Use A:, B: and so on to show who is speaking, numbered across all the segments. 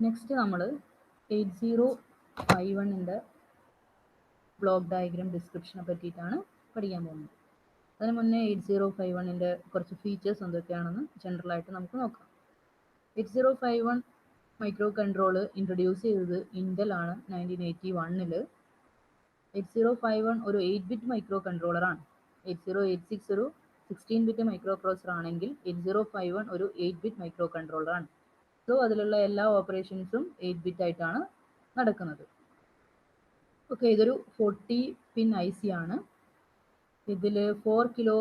A: Next നമ്മൾ 8051 block diagram ഡിസ്ക്രിപ്ഷനെ പറ്റിയിട്ടാണ് പഠിക്കാൻ പോകുന്നത്. അതിന് മുന്നേ 8051 കുറച്ച് ഫീച്ചേഴ്സ് എന്തൊക്കെയാണെന്ന് ജനറലായിട്ട് നമുക്ക് നോക്കാം. 8051 മൈക്രോ കൺട്രോൾ ഇൻട്രൊഡ്യൂസ് ചെയ്തത് ഇന്റൽ ആണ് 1981. 8051 ഒരു 8-ബിറ്റ് മൈക്രോ കൺട്രോളറാണ്. 8086 ഒരു 16-ബിറ്റ് മൈക്രോ പ്രോസസർ ആണെങ്കിൽ 8051 ഒരു 8-ബിറ്റ് മൈക്രോ കൺട്രോളറാണ്. സോ അതിലുള്ള എല്ലാ ഓപ്പറേഷൻസും 8-ബിറ്റ് ആയിട്ടാണ് നടക്കുന്നത്. ഓക്കെ, ഇതൊരു 40-പിൻ IC ആണ്. ഇതിൽ 4 കിലോ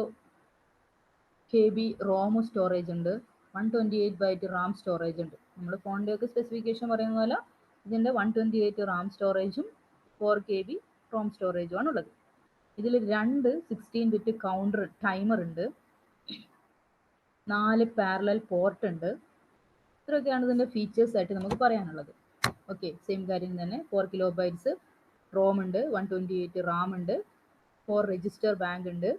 A: KB റോം സ്റ്റോറേജ് ഉണ്ട്, 128 ബൈറ്റ് റാം സ്റ്റോറേജ് ഉണ്ട്. നമ്മൾ ഫോണിൻ്റെയൊക്കെ സ്പെസിഫിക്കേഷൻ പറയുന്ന പോലെ ഇതിൻ്റെ 128 റാം സ്റ്റോറേജും 4 KB റോം സ്റ്റോറേജും ആണ് ഉള്ളത്. ഇതിൽ 2 16-ബിറ്റ് കൗണ്ടർ ടൈമർ ഉണ്ട്, 4 പാരലൽ പോർട്ട് ഉണ്ട്. ഇത്രയൊക്കെയാണ് ഇതിൻ്റെ ഫീച്ചേഴ്സ് ആയിട്ട് നമുക്ക് പറയാനുള്ളത്. ഓക്കെ, സെയിം കാര്യം തന്നെ. 4 കിലോ ബൈറ്റ്സ് റോം ഉണ്ട്, 128 റാം ഉണ്ട്, 4 രജിസ്റ്റർ ബാങ്ക് ഉണ്ട്,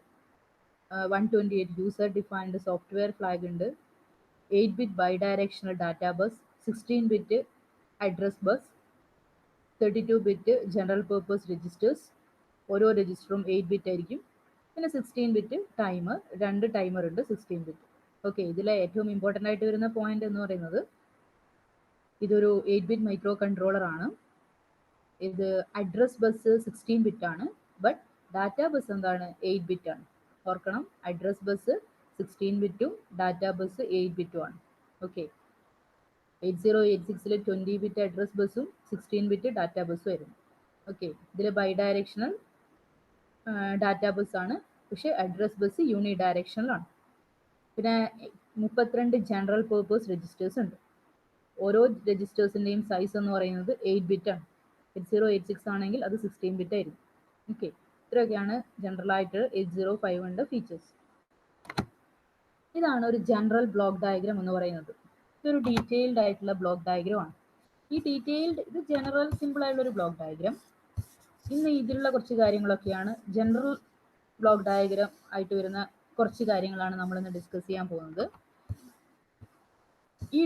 A: 128 യൂസർ ഡിഫൈൻഡ് സോഫ്റ്റ്വെയർ ഫ്ലാഗ് ഉണ്ട്, 8-ബിറ്റ് ബൈഡയറക്ഷണൽ ഡാറ്റാ ബസ്, 16-ബിറ്റ് അഡ്രസ് ബസ്, 32-ബിറ്റ് ജനറൽ പർപ്പസ് രജിസ്റ്റേഴ്സ്. ഓരോ രജിസ്റ്ററും 8-ബിറ്റ് ആയിരിക്കും. പിന്നെ 16-ബിറ്റ് ടൈമർ, 2 ടൈമർ ഉണ്ട് 16-ബിറ്റ്. ഓക്കെ, ഇതിലെ ഏറ്റവും ഇമ്പോർട്ടൻ്റ് ആയിട്ട് വരുന്ന പോയിന്റ് എന്ന് പറയുന്നത് ഇതൊരു 8-ബിറ്റ് മൈക്രോ കൺട്രോളർ ആണ്. ഇത് അഡ്രസ് ബസ് 16-ബിറ്റ് ആണ്, ബട്ട് ഡാറ്റാ ബസ് എന്താണ് 8-ബിറ്റ് ആണ്. ഓർക്കണം, അഡ്രസ് ബസ് 16-ബിറ്റും ഡാറ്റാ ബസ് 8-ബിറ്റും ആണ്. ഓക്കെ, 8086 20-ബിറ്റ് അഡ്രസ് ബസ്സും 16-ബിറ്റ് ഡാറ്റാ ബസ്സും ആയിരുന്നു. ഓക്കെ, ഇതിൽ ബൈഡയറക്ഷണൽ ഡാറ്റാ ബസ് ആണ്, പക്ഷേ അഡ്രസ് ബസ് യൂണി ഡയറക്ഷണൽ ആണ്. പിന്നെ 32 ജനറൽ പർപ്പസ് രജിസ്റ്റേഴ്സ് ഉണ്ട്. ഓരോ രജിസ്റ്റേഴ്സിൻ്റെയും സൈസ് എന്ന് പറയുന്നത് 8-ബിറ്റ് ആണ്. 8086 ആണെങ്കിൽ അത് 16-ബിറ്റ് ആയിരുന്നു. ഓക്കെ, ഇത്രയൊക്കെയാണ് ജനറലായിട്ട് 8051 ഫീച്ചേഴ്സ്. ഇതാണ് ഒരു ജനറൽ ബ്ലോക്ക് ഡയഗ്രാം എന്ന് പറയുന്നത്. ഇതൊരു ഡീറ്റെയിൽഡ് ആയിട്ടുള്ള ബ്ലോക്ക് ഡയഗ്രാം ആണ്. ഇത് ജനറൽ സിമ്പിൾ ആയിട്ടുള്ള ഒരു ബ്ലോക്ക് ഡയഗ്രാം. ഇന്ന് ഇതിലുള്ള കുറച്ച് കാര്യങ്ങളൊക്കെയാണ് ജനറൽ ബ്ലോക്ക് ഡയഗ്രാം ആയിട്ട് വരുന്ന കുറച്ച് കാര്യങ്ങളാണ് നമ്മൾ ഇന്ന് ഡിസ്കസ് ചെയ്യാൻ പോകുന്നത്. ഈ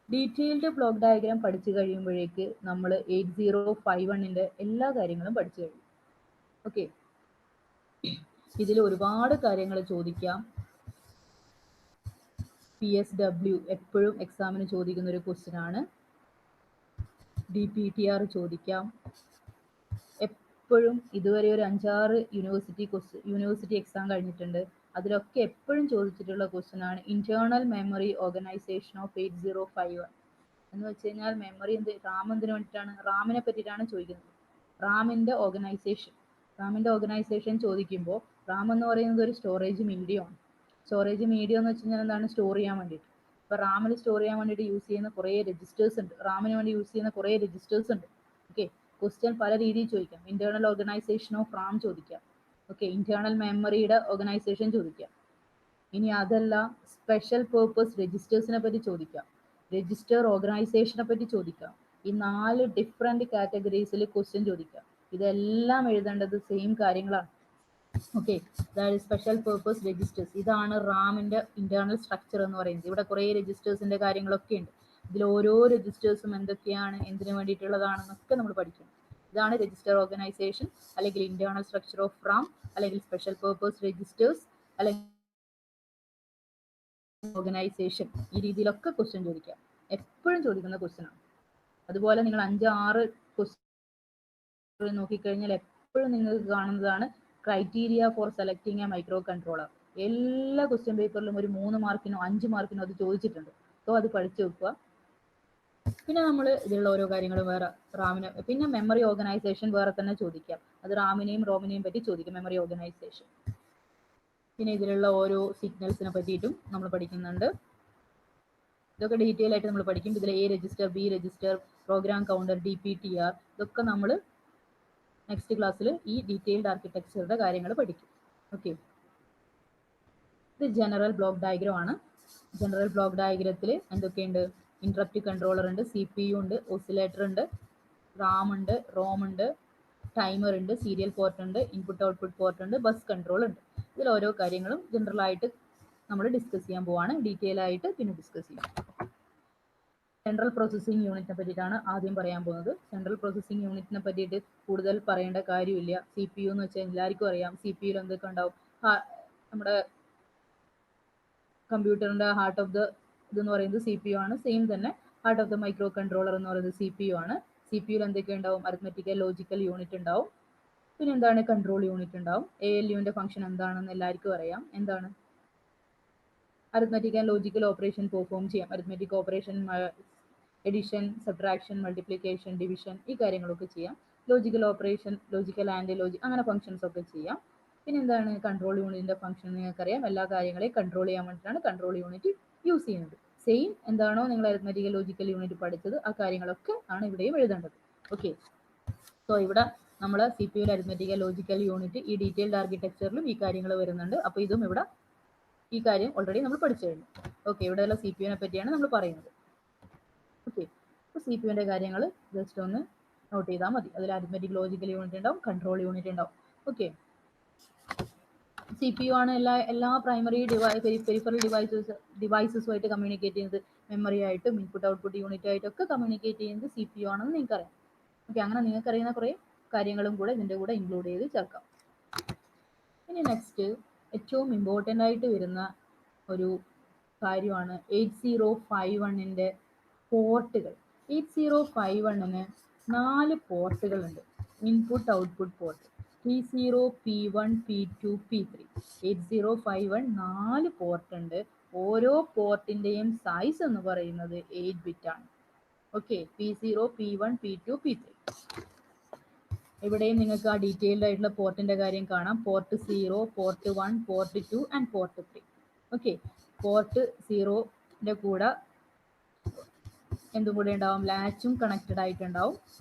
A: ഡീറ്റെയിൽഡ് ബ്ലോക്ക് ഡയഗ്രാം പഠിച്ചു കഴിയുമ്പോഴേക്ക് നമ്മൾ 8051 എല്ലാ കാര്യങ്ങളും പഠിച്ചു കഴിയും. ഓക്കെ, ഇതിൽ ഒരുപാട് കാര്യങ്ങൾ ചോദിക്കാം. PSW എപ്പോഴും എക്സാമിന് ചോദിക്കുന്ന ഒരു ക്വസ്റ്റ്യൻ ആണ്. DPTR ചോദിക്കാം. എപ്പോഴും ഇതുവരെ ഒരു 5-6 യൂണിവേഴ്സിറ്റി എക്സാം കഴിഞ്ഞിട്ടുണ്ട്. അതിലൊക്കെ എപ്പോഴും ചോദിച്ചിട്ടുള്ള ക്വസ്റ്റ്യൻ ആണ് ഇന്റേണൽ മെമ്മറി ഓർഗനൈസേഷൻ ഓഫ് 8051 എന്ന് വെച്ച് കഴിഞ്ഞാൽ മെമ്മറി റാം എന്തിനു വേണ്ടിയിട്ടാണ്, റാമിനെ പറ്റിയിട്ടാണ് ചോദിക്കുന്നത്. റാമിൻ്റെ ഓർഗനൈസേഷൻ ചോദിക്കുമ്പോൾ റാം എന്ന് പറയുന്നത് ഒരു സ്റ്റോറേജ് മീഡിയമാണ്. സ്റ്റോറേജ് മീഡിയം എന്ന് വെച്ച് കഴിഞ്ഞാൽ എന്താണ്, സ്റ്റോർ ചെയ്യാൻ വേണ്ടിയിട്ട്. ഇപ്പോൾ റാമിൽ സ്റ്റോർ ചെയ്യാൻ വേണ്ടിയിട്ട് യൂസ് ചെയ്യുന്ന കുറേ രജിസ്റ്റേഴ്സ് ഉണ്ട്, റാമിന് വേണ്ടി യൂസ് ചെയ്യുന്ന കുറേ രജിസ്റ്റേഴ്സ് ഉണ്ട്. ഓക്കെ, ക്വസ്റ്റ്യൻ പല രീതിയിൽ ചോദിക്കാം. ഇന്റേണൽ ഓർഗനൈസേഷൻ ഓഫ് റാം ചോദിക്കാം. ഓക്കെ, ഇന്റേണൽ മെമ്മറിയുടെ ഓർഗനൈസേഷൻ ചോദിക്കാം. ഇനി അതല്ല, സ്പെഷ്യൽ പേർപ്പസ് രജിസ്റ്റേഴ്സിനെ പറ്റി ചോദിക്കാം, രജിസ്റ്റർ ഓർഗനൈസേഷനെ പറ്റി ചോദിക്കാം. ഈ 4 ഡിഫറെൻറ്റ് കാറ്റഗറീസിൽ ക്വസ്റ്റ്യൻ ചോദിക്കാം. ഇതെല്ലാം എഴുതേണ്ടത് സെയിം കാര്യങ്ങളാണ്. ഓക്കെ, അതായത് സ്പെഷ്യൽ പേർപ്പസ് രജിസ്റ്റേഴ്സ്, ഇതാണ് റാമിൻ്റെ ഇന്റേണൽ സ്ട്രക്ചർ എന്ന് പറയുന്നത്. ഇവിടെ കുറേ രജിസ്റ്റേഴ്സിൻ്റെ കാര്യങ്ങളൊക്കെ ഉണ്ട്. ഇതിൽ ഓരോ രജിസ്റ്റേഴ്സും എന്തൊക്കെയാണ്, എന്തിനു വേണ്ടിയിട്ടുള്ളതാണെന്നൊക്കെ നമ്മൾ പഠിക്കണം. ഇതാണ് രജിസ്റ്റർ ഓർഗനൈസേഷൻ, അല്ലെങ്കിൽ ഇന്റേണൽ സ്ട്രക്ചർ ഓഫ് റാം, അല്ലെങ്കിൽ സ്പെഷ്യൽ പേർപ്പസ് രജിസ്റ്റേഴ്സ്, അല്ലെങ്കിൽ ഓർഗനൈസേഷൻ. ഈ രീതിയിലൊക്കെ ക്വസ്റ്റ്യൻ ചോദിക്കാം, എപ്പോഴും ചോദിക്കുന്ന ക്വസ്റ്റ്യൻ ആണ്. അതുപോലെ നിങ്ങൾ 5-6 ക്വസ്റ്റ്യൻ നോക്കിക്കഴിഞ്ഞാൽ എപ്പോഴും നിങ്ങൾക്ക് കാണുന്നതാണ് criteria four selecting A micro controller. എല്ലാ ക്വസ്റ്റ്യൻ പേപ്പറിലും ഒരു 3 മാർക്കിനോ 5 മാർക്കിനോ അത് ചോദിച്ചിട്ടുണ്ട്. സോ അത് പഠിച്ചു വെക്കുക. പിന്നെ നമ്മൾ ഇതിലുള്ള ഓരോ കാര്യങ്ങളും വേറെ റാമിന്, പിന്നെ മെമ്മറി ഓർഗനൈസേഷൻ വേറെ തന്നെ ചോദിക്കാം. അത് റാമിനെയും റോമിനെയും പറ്റി ചോദിക്കും, മെമ്മറി ഓർഗനൈസേഷൻ. പിന്നെ ഇതിലുള്ള ഓരോ സിഗ്നൽസിനെ പറ്റിയിട്ടും നമ്മൾ പഠിക്കുന്നുണ്ട്. ഇതൊക്കെ ഡീറ്റെയിൽ ആയിട്ട് നമ്മൾ പഠിക്കും. ഇതിൽ A register, B register, program counter, DPTR, ഇതൊക്കെ നമ്മൾ നെക്സ്റ്റ് ക്ലാസ്സിൽ ഈ ഡീറ്റെയിൽഡ് ആർക്കിടെക്ചറുടെ കാര്യങ്ങൾ പഠിക്കും. ഓക്കെ, ഇത് ജനറൽ ബ്ലോക്ക് ഡയഗ്രാം ആണ്. ജനറൽ ബ്ലോക്ക് ഡയഗ്രത്തിൽ എന്തൊക്കെയുണ്ട്, ഇൻട്രപ്റ്റ് കൺട്രോളർ ഉണ്ട്, CPU ഉണ്ട്, ഓസിലേറ്റർ ഉണ്ട്, റാം ഉണ്ട്, റോം ഉണ്ട്, ടൈമർ ഉണ്ട്, സീരിയൽ പോർട്ട് ഉണ്ട്, ഇൻപുട്ട് ഔട്ട്പുട്ട് പോർട്ട് ഉണ്ട്, ബസ് കൺട്രോൾ ഉണ്ട്. ഇതിൽ ഓരോ കാര്യങ്ങളും ജനറൽ ആയിട്ട് നമ്മൾ ഡിസ്കസ് ചെയ്യാൻ പോവാണ്. ഡീറ്റെയിൽ ആയിട്ട് പിന്നെ ഡിസ്കസ് ചെയ്യാം. സെൻട്രൽ പ്രോസസ്സിംഗ് യൂണിറ്റിനെ പറ്റിയിട്ടാണ് ആദ്യം പറയാൻ പോകുന്നത്. സെൻട്രൽ പ്രോസസ്സിംഗ് യൂണിറ്റിനെ പറ്റിയിട്ട് കൂടുതൽ പറയേണ്ട കാര്യമില്ല. സി പി യു എന്ന് വെച്ചാൽ എല്ലാവർക്കും അറിയാം. സി പി യുയിൽ എന്തൊക്കെ ഉണ്ടാവും? നമ്മുടെ കമ്പ്യൂട്ടറിന്റെ ഹാർട്ട് ഓഫ് ദ ഇതെന്ന് പറയുന്നത് സി പി യു ആണ്. സെയിം തന്നെ heart of the microcontroller എന്ന് പറയുന്നത് സി പി യു ആണ്. സി പി യുയിൽ എന്തൊക്കെ ഉണ്ടാവും? അരിത്മെറ്റിക്കൽ ലോജിക്കൽ യൂണിറ്റ് ഉണ്ടാവും. പിന്നെ എന്താണ്? കൺട്രോൾ യൂണിറ്റ് ഉണ്ടാവും. എ എൽ യുവിന്റെ ഫംഗ്ഷൻ എന്താണെന്ന് എല്ലാവർക്കും അറിയാം. എന്താണ്? Arithmetic and logical operation perform ചെയ്യാം. Arithmetic operation, addition, subtraction, multiplication, division, ഈ കാര്യങ്ങളൊക്കെ ചെയ്യാം. ലോജിക്കൽ ഓപ്പറേഷൻ, ലോജിക്കൽ ആൻഡ് അങ്ങനെ ഫംഗ്ഷൻസ് ഒക്കെ ചെയ്യാം. പിന്നെ എന്താണ്? കൺട്രോൾ യൂണിറ്റിന്റെ ഫംഗ്ഷൻ നിങ്ങൾക്കറിയാം. എല്ലാ കാര്യങ്ങളെയും കൺട്രോൾ ചെയ്യാൻ വേണ്ടിയിട്ടാണ് കൺട്രോൾ യൂണിറ്റ് യൂസ് ചെയ്യുന്നത്. സെയിം എന്താണോ നിങ്ങൾ അരിത്മെറ്റിക്കൽ ലോജിക്കൽ യൂണിറ്റ് പഠിച്ചത് ആ കാര്യങ്ങളൊക്കെ ആണ് ഇവിടെയും എഴുതേണ്ടത്. ഓക്കെ, സോ ഇവിടെ നമ്മൾ സി പി യുവിൽ അരിത്മെറ്റിക്കൽ ലോജിക്കൽ യൂണിറ്റ് ഈ ഡീറ്റെയിൽഡ് ആർക്കിടെക്ചറിലും ഈ കാര്യങ്ങൾ വരുന്നുണ്ട്. അപ്പോൾ ഇതും ഇവിടെ ഈ കാര്യം ഓൾറെഡി നമ്മൾ പഠിച്ചു കഴിഞ്ഞു. ഓക്കെ, ഇവിടെയുള്ള സി പി യുവിനെ പറ്റിയാണ് നമ്മൾ പറയുന്നത്. ഓക്കെ, അപ്പോൾ സി പി യുവിൻ്റെ കാര്യങ്ങൾ ജസ്റ്റ് ഒന്ന് നോട്ട് ചെയ്താൽ മതി. അതിൽ അരിത്മെറ്റിക് ലോജിക്കൽ യൂണിറ്റ് ഉണ്ടാവും, കൺട്രോൾ യൂണിറ്റ് ഉണ്ടാവും. ഓക്കെ, സി പി യു ആണ് എല്ലാ പ്രൈമറി പെരിഫറൽ ഡിവൈസസുമായിട്ട് കമ്മ്യൂണിക്കേറ്റ് ചെയ്യുന്നത്. മെമ്മറി ആയിട്ടും ഇൻപുട്ട് ഔട്ട്പുട്ട് യൂണിറ്റ് ആയിട്ടൊക്കെ കമ്മ്യൂണിക്കേറ്റ് ചെയ്യുന്നത് സി പി യു ആണെന്ന് നിങ്ങൾക്കറിയാം. ഓക്കെ, അങ്ങനെ നിങ്ങൾക്കറിയുന്ന കുറേ കാര്യങ്ങളും കൂടെ ഇതിൻ്റെ കൂടെ ഇൻക്ലൂഡ് ചെയ്ത് ചേർക്കാം. ഇനി നെക്സ്റ്റ് ഏറ്റവും ഇമ്പോർട്ടൻ്റ് ആയിട്ട് വരുന്ന ഒരു കാര്യമാണ് 8051ൻ്റെ പോർട്ടുകൾ. 8051ന് 4 പോർട്ടുകളുണ്ട്. Input output port P0, P1, P2, P3. 8051 4 port ഉണ്ട്. ഓരോ പോർട്ടിൻ്റെയും സൈസ് എന്ന് പറയുന്നത് 8 ബിറ്റ് ആണ്. Okay, P0, P1, P2, P3. ഇവിടെയും നിങ്ങൾക്ക് ആ ഡീറ്റെയിൽഡ് ആയിട്ടുള്ള പോർട്ടിന്റെ കാര്യം കാണാം. Port 0, port 1, port 2 and port 3. Okay, port 0ന്റെ കൂടെ എന്തും കൂടെ ഉണ്ടാവും? ലാച്ചും കണക്റ്റഡ് ആയിട്ടുണ്ടാവും.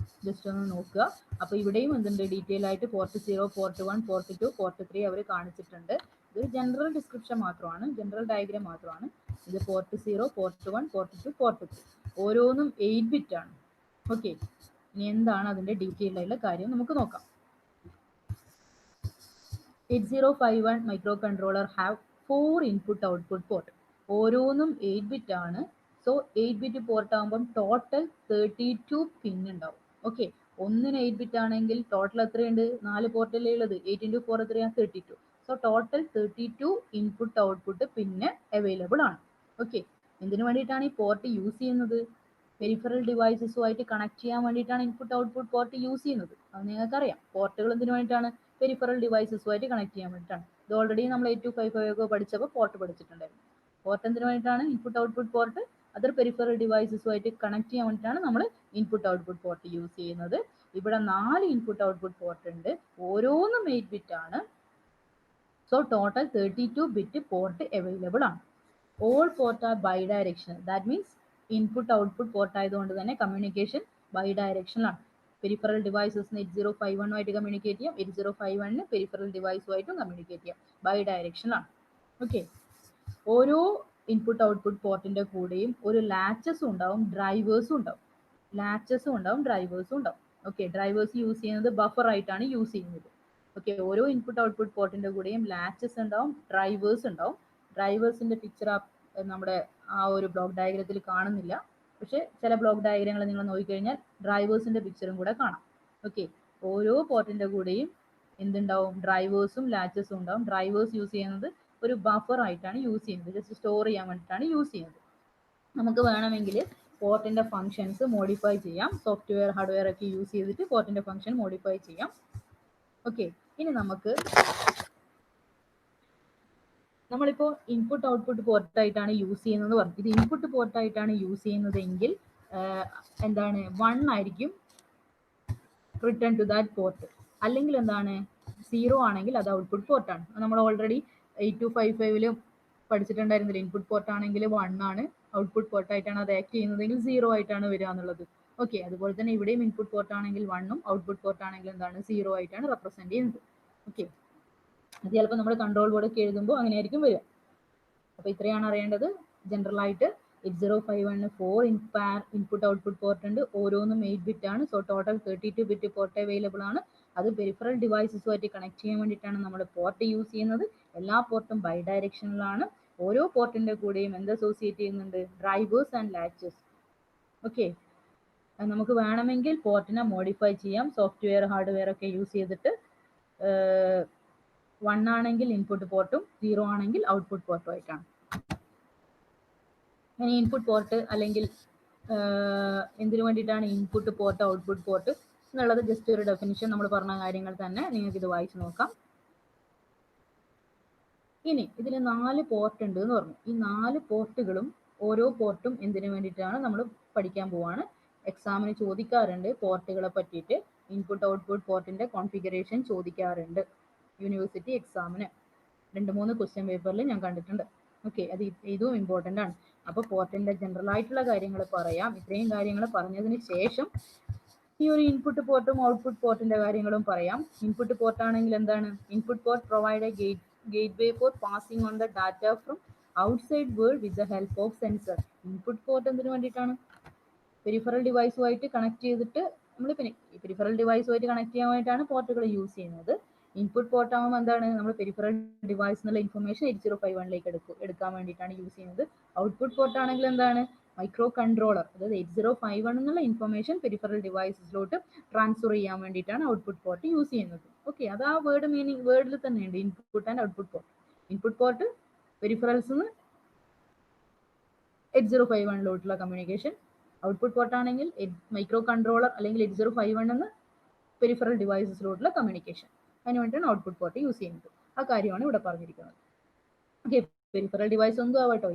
A: ജസ്റ്റ് ഒന്ന് നോക്കുക. അപ്പോൾ ഇവിടെയും എന്തുണ്ട്? ഡീറ്റെയിൽ ആയിട്ട് പോർട്ട് 0, പോർട്ട് 1, പോർട്ട് 2, പോർട്ട് 3 അവർ കാണിച്ചിട്ടുണ്ട്. ഇത് ജനറൽ ഡിസ്ക്രിപ്ഷൻ മാത്രമാണ്, ജനറൽ ഡയഗ്രാം മാത്രമാണ്. ഇത് പോർട്ട് 0, പോർട്ട് 1, പോർട്ട് 2, പോർട്ട് 3. ഓരോന്നും 8 ബിറ്റ് ആണ്. ഓക്കെ, ഇനി എന്താണ് അതിന്റെ ഡീറ്റെയിൽഡ് ആയിട്ടുള്ള കാര്യം നമുക്ക് നോക്കാം. 8051 micro controller have 4 input output port. ഓരോന്നും 8 ബിറ്റ് ആണ്. സോ 8 ബിറ്റ് പോർട്ട് ആകുമ്പം ടോട്ടൽ 32 പിൻ ഉണ്ടാവും. ഓക്കെ, ഒന്നിന് 8 ബിറ്റ് ആണെങ്കിൽ ടോട്ടൽ എത്രയുണ്ട്? 4 പോർട്ടല്ലേ ഉള്ളത്. 8 × 4 എത്രയാണ്? 32. സോ ടോട്ടൽ 32 ഇൻപുട്ട് ഔട്ട്പുട്ട് പിന്നെ അവൈലബിൾ ആണ്. ഓക്കെ, എന്തിനു വേണ്ടിയിട്ടാണ് ഈ പോർട്ട് യൂസ് ചെയ്യുന്നത്? പെരിഫറൽ ഡിവൈസസുമായിട്ട് കണക്ട് ചെയ്യാൻ വേണ്ടിയിട്ടാണ് ഇൻപുട്ട് ഔട്ട്പുട്ട് പോർട്ട് യൂസ് ചെയ്യുന്നത്. അത് നിങ്ങൾക്കറിയാം. പോർട്ടുകൾ എന്തിനു വേണ്ടിയിട്ടാണ്? പെരിഫറൽ ഡിവൈസസുമായിട്ട് കണക്ട് ചെയ്യാൻ വേണ്ടിയിട്ടാണ്. ഇത് ഓൾറെഡി നമ്മൾ 8255 പഠിച്ചപ്പോൾ പോർട്ട് പഠിച്ചിട്ടുണ്ടായിരുന്നു. പോർട്ട് എന്തിനു വേണ്ടിയിട്ടാണ്? Input output port other peripheral ഡിവൈസസുമായിട്ട് കണക്ട് ചെയ്യാൻ വേണ്ടിയിട്ടാണ് നമ്മൾ ഇൻപുട്ട് ഔട്ട്പുട്ട് പോർട്ട് യൂസ് ചെയ്യുന്നത്. ഇവിടെ 4 ഇൻപുട്ട് ഔട്ട്പുട്ട് പോർട്ട് ഉണ്ട്. ഓരോന്നും 8 ബിറ്റ് ആണ്. So total 32 bit port available ആണ്. All port are bidirectional. That means input output port ആയതുകൊണ്ട് തന്നെ കമ്മ്യൂണിക്കേഷൻ ബൈ ഡയറക്ഷനിലാണ്. പെരിഫറൽ ഡിവൈസസിന് 8051 കമ്മ്യൂണിക്കേറ്റ് ചെയ്യാം, 8051 പെരിഫറൽ ഡിവൈസുമായിട്ടും കമ്മ്യൂണിക്കേറ്റ് ചെയ്യാം. ബൈ ഡയറക്ഷനാണ്. ഓക്കെ, ഓരോ ഇൻപുട്ട് ഔട്ട്പുട്ട് പോർട്ടിന്റെ കൂടെയും ഒരു ലാച്ചസും ഉണ്ടാവും, ഡ്രൈവേഴ്സും ഉണ്ടാവും. ലാച്ചസും ഉണ്ടാവും, ഡ്രൈവേഴ്സും ഉണ്ടാവും. ഓക്കെ, ഡ്രൈവേഴ്സ് യൂസ് ചെയ്യുന്നത് ബഫർ ആയിട്ടാണ് യൂസ് ചെയ്യുന്നത്. ഓക്കെ, ഓരോ ഇൻപുട്ട് ഔട്ട്പുട്ട് പോർട്ടിന്റെ കൂടെയും ലാച്ചസ് ഉണ്ടാവും, ഡ്രൈവേഴ്സ് ഉണ്ടാവും. ഡ്രൈവേഴ്സിന്റെ പിക്ചർ നമ്മുടെ ആ ഒരു ബ്ലോക്ക് ഡയഗ്രത്തിൽ കാണുന്നില്ല. പക്ഷെ ചില ബ്ലോക്ക് ഡയഗ്രങ്ങൾ നിങ്ങൾ നോക്കിക്കഴിഞ്ഞാൽ ഡ്രൈവേഴ്സിന്റെ പിക്ചറും കൂടെ കാണാം. ഓക്കെ, ഓരോ പോർട്ടിന്റെ കൂടെയും എന്തുണ്ടാവും? ഡ്രൈവേഴ്സും ലാച്ചസും ഉണ്ടാവും. ഡ്രൈവേഴ്സ് യൂസ് ചെയ്യുന്നത് ഒരു ബഫർ ആയിട്ടാണ് യൂസ് ചെയ്യുന്നത്. ജസ്റ്റ് സ്റ്റോർ ചെയ്യാൻ വേണ്ടിയിട്ടാണ് യൂസ് ചെയ്യുന്നത്. നമുക്ക് വേണമെങ്കിൽ പോർട്ടിന്റെ ഫംഗ്ഷൻസ് മോഡിഫൈ ചെയ്യാം. സോഫ്റ്റ്വെയർ ഹാർഡ്വെയർ ഒക്കെ യൂസ് ചെയ്തിട്ട് പോർട്ടിന്റെ ഫംഗ്ഷൻ മോഡിഫൈ ചെയ്യാം. ഓക്കെ, ഇനി നമ്മളിപ്പോൾ ഇൻപുട്ട് ഔട്ട്പുട്ട് പോർട്ടായിട്ടാണ് യൂസ് ചെയ്യുന്നത് പറഞ്ഞു. ഇത് ഇൻപുട്ട് പോർട്ടായിട്ടാണ് യൂസ് ചെയ്യുന്നതെങ്കിൽ എന്താണ്? 1 ആയിരിക്കും റിട്ടേൺ ടു ദാറ്റ് പോർട്ട്. അല്ലെങ്കിൽ എന്താണ്? 0 ആണെങ്കിൽ അത് ഔട്ട്പുട്ട് പോർട്ടാണ്. നമ്മൾ ഓൾറെഡി 8255 പഠിച്ചിട്ടുണ്ടായിരുന്നില്ല. ഇൻപുട്ട് പോർട്ട് ആണെങ്കിൽ 1 ആണ്, ഔട്ട്പുട്ട് പോർട്ടായിട്ടാണ് അത് ആക്ട് ചെയ്യുന്നതെങ്കിൽ 0 ആയിട്ടാണ് വരിക എന്നുള്ളത്. ഓക്കെ, അതുപോലെ തന്നെ ഇവിടെയും ഇൻപുട്ട് പോർട്ട് ആണെങ്കിൽ 1ഉം ഔട്ട്പുട്ട് പോർട്ട് ആണെങ്കിൽ എന്താണ്? 0 ആയിട്ടാണ് റെപ്രസെന്റ് ചെയ്യുന്നത്. ഓക്കെ, അത് ചിലപ്പോൾ നമ്മൾ കൺട്രോൾ ബോർഡ് ഒക്കെ എഴുതുമ്പോൾ അങ്ങനെയായിരിക്കും വരിക. അപ്പോൾ ഇത്രയാണ് അറിയേണ്ടത്. ജനറൽ ആയിട്ട് 8051 4 ഇൻപുട്ട് ഔട്ട്പുട്ട് പോർട്ട് ഉണ്ട്. ഓരോന്നും 8 ബിറ്റ് ആണ്. So total 32 bit port available ആണ്. അത് പെരിഫറൽ ഡിവൈസസുമായിട്ട് കണക്ട് ചെയ്യാൻ വേണ്ടിയിട്ടാണ് നമ്മൾ പോർട്ട് യൂസ് ചെയ്യുന്നത്. എല്ലാ പോർട്ടും ബൈ ഡയറക്ഷനിലാണ്. ഓരോ പോർട്ടിന്റെ കൂടെയും എന്ത് അസോസിയേറ്റ് ചെയ്യുന്നുണ്ട്? Drivers and latches. ഓക്കെ, നമുക്ക് വേണമെങ്കിൽ പോർട്ടിനെ മോഡിഫൈ ചെയ്യാം, സോഫ്റ്റ്വെയർ ഹാർഡ്വെയർ ഒക്കെ യൂസ് ചെയ്തിട്ട്. 1 ആണെങ്കിൽ ഇൻപുട്ട് പോർട്ടും 0 ആണെങ്കിൽ ഔട്ട്പുട്ട് പോർട്ടും ആയിട്ടാണ്. ഇനി ഇൻപുട്ട് പോർട്ട് അല്ലെങ്കിൽ എന്തിനു വേണ്ടിയിട്ടാണ് ഇൻപുട്ട് പോർട്ട് ഔട്ട്പുട്ട് പോർട്ട് എന്നുള്ളത് ജസ്റ്റ് ഒരു ഡെഫിനിഷൻ നമ്മൾ പറഞ്ഞ കാര്യങ്ങൾ തന്നെ, നിങ്ങൾക്ക് ഇത് വായിച്ചു നോക്കാം. ഇനി ഇതിൽ 4 പോർട്ട് ഉണ്ട് എന്ന് പറഞ്ഞു. ഈ 4 പോർട്ടുകളും ഓരോ പോർട്ടും എന്തിനു വേണ്ടിയിട്ടാണ് നമ്മൾ പഠിക്കാൻ പോവാണ്. എക്സാമിന് ചോദിക്കാറുണ്ട് പോർട്ടുകളെ പറ്റിയിട്ട്. ഇൻപുട്ട് ഔട്ട്പുട്ട് പോർട്ടിന്റെ കോൺഫിഗറേഷൻ ചോദിക്കാറുണ്ട് യൂണിവേഴ്സിറ്റി എക്സാമിന്. 2-3 ക്വസ്റ്റ്യൻ പേപ്പറിൽ ഞാൻ കണ്ടിട്ടുണ്ട്. ഓക്കെ, അത് ഇതും ഇമ്പോർട്ടൻ്റ് ആണ്. അപ്പോൾ പോർട്ടിന്റെ ജനറൽ ആയിട്ടുള്ള കാര്യങ്ങൾ പറയാം. ഇത്രയും കാര്യങ്ങൾ പറഞ്ഞതിന് ശേഷം ഈ ഒരു ഇൻപുട്ട് പോർട്ടും ഔട്ട്പുട്ട് പോർട്ടിന്റെ കാര്യങ്ങളും പറയാം. ഇൻപുട്ട് പോർട്ട് ആണെങ്കിൽ എന്താണ്? Input port provide A gateway for passing on the data from outside world with the help of sensor. Input port എന്തിനു വേണ്ടിയിട്ടാണ്? പെരിഫറൽ ഡിവൈസുമായിട്ട് കണക്ട് ചെയ്തിട്ട് നമ്മൾ പെരിഫറൽ ഡിവൈസുമായിട്ട് കണക്ട് ചെയ്യാൻ വേണ്ടിയിട്ടാണ് പോർട്ടുകൾ യൂസ് ചെയ്യുന്നത്. ഇൻപുട്ട് പോർട്ട് ആകുമ്പോൾ എന്താണ്? നമ്മൾ പെരിഫറൽ ഡിവൈസ് എന്നുള്ള ഇൻഫർമേഷൻ 8051ലേക്ക് എടുക്കാൻ വേണ്ടിയിട്ടാണ് യൂസ് ചെയ്യുന്നത്. ഔട്ട്പുട്ട് പോർട്ട് ആണെങ്കിൽ എന്താണ്? മൈക്രോ കൺട്രോളർ, അതായത് 8051 എന്നുള്ള ഇൻഫർമേഷൻ പെരിഫറൽ ഡിവൈസസിലോട്ട് ട്രാൻസ്ഫർ ചെയ്യാൻ വേണ്ടിയിട്ടാണ് ഔട്ട്പുട്ട് പോർട്ട് യൂസ് ചെയ്യുന്നത്. ഓക്കെ, അത് ആ വേർഡിൽ തന്നെയുണ്ട്, input and output port. Input port peripherals 8051 communication. Output port ആണെങ്കിൽ മൈക്രോ കൺട്രോളർ അല്ലെങ്കിൽ 8051 എന്ന് പെരിഫറൽ ഡിവൈസസിലോട്ടുള്ള കമ്മ്യൂണിക്കേഷൻ. അതിന് വേണ്ടിയിട്ടാണ് ഔട്ട്പുട്ട് പോർട്ട് യൂസ് ചെയ്യുന്നത്. ആ കാര്യമാണ് ഇവിടെ പറഞ്ഞിരിക്കുന്നത്. ഓക്കെ, പെരിഫറൽ ഡിവൈസ് ഒന്നും ആവട്ടോ.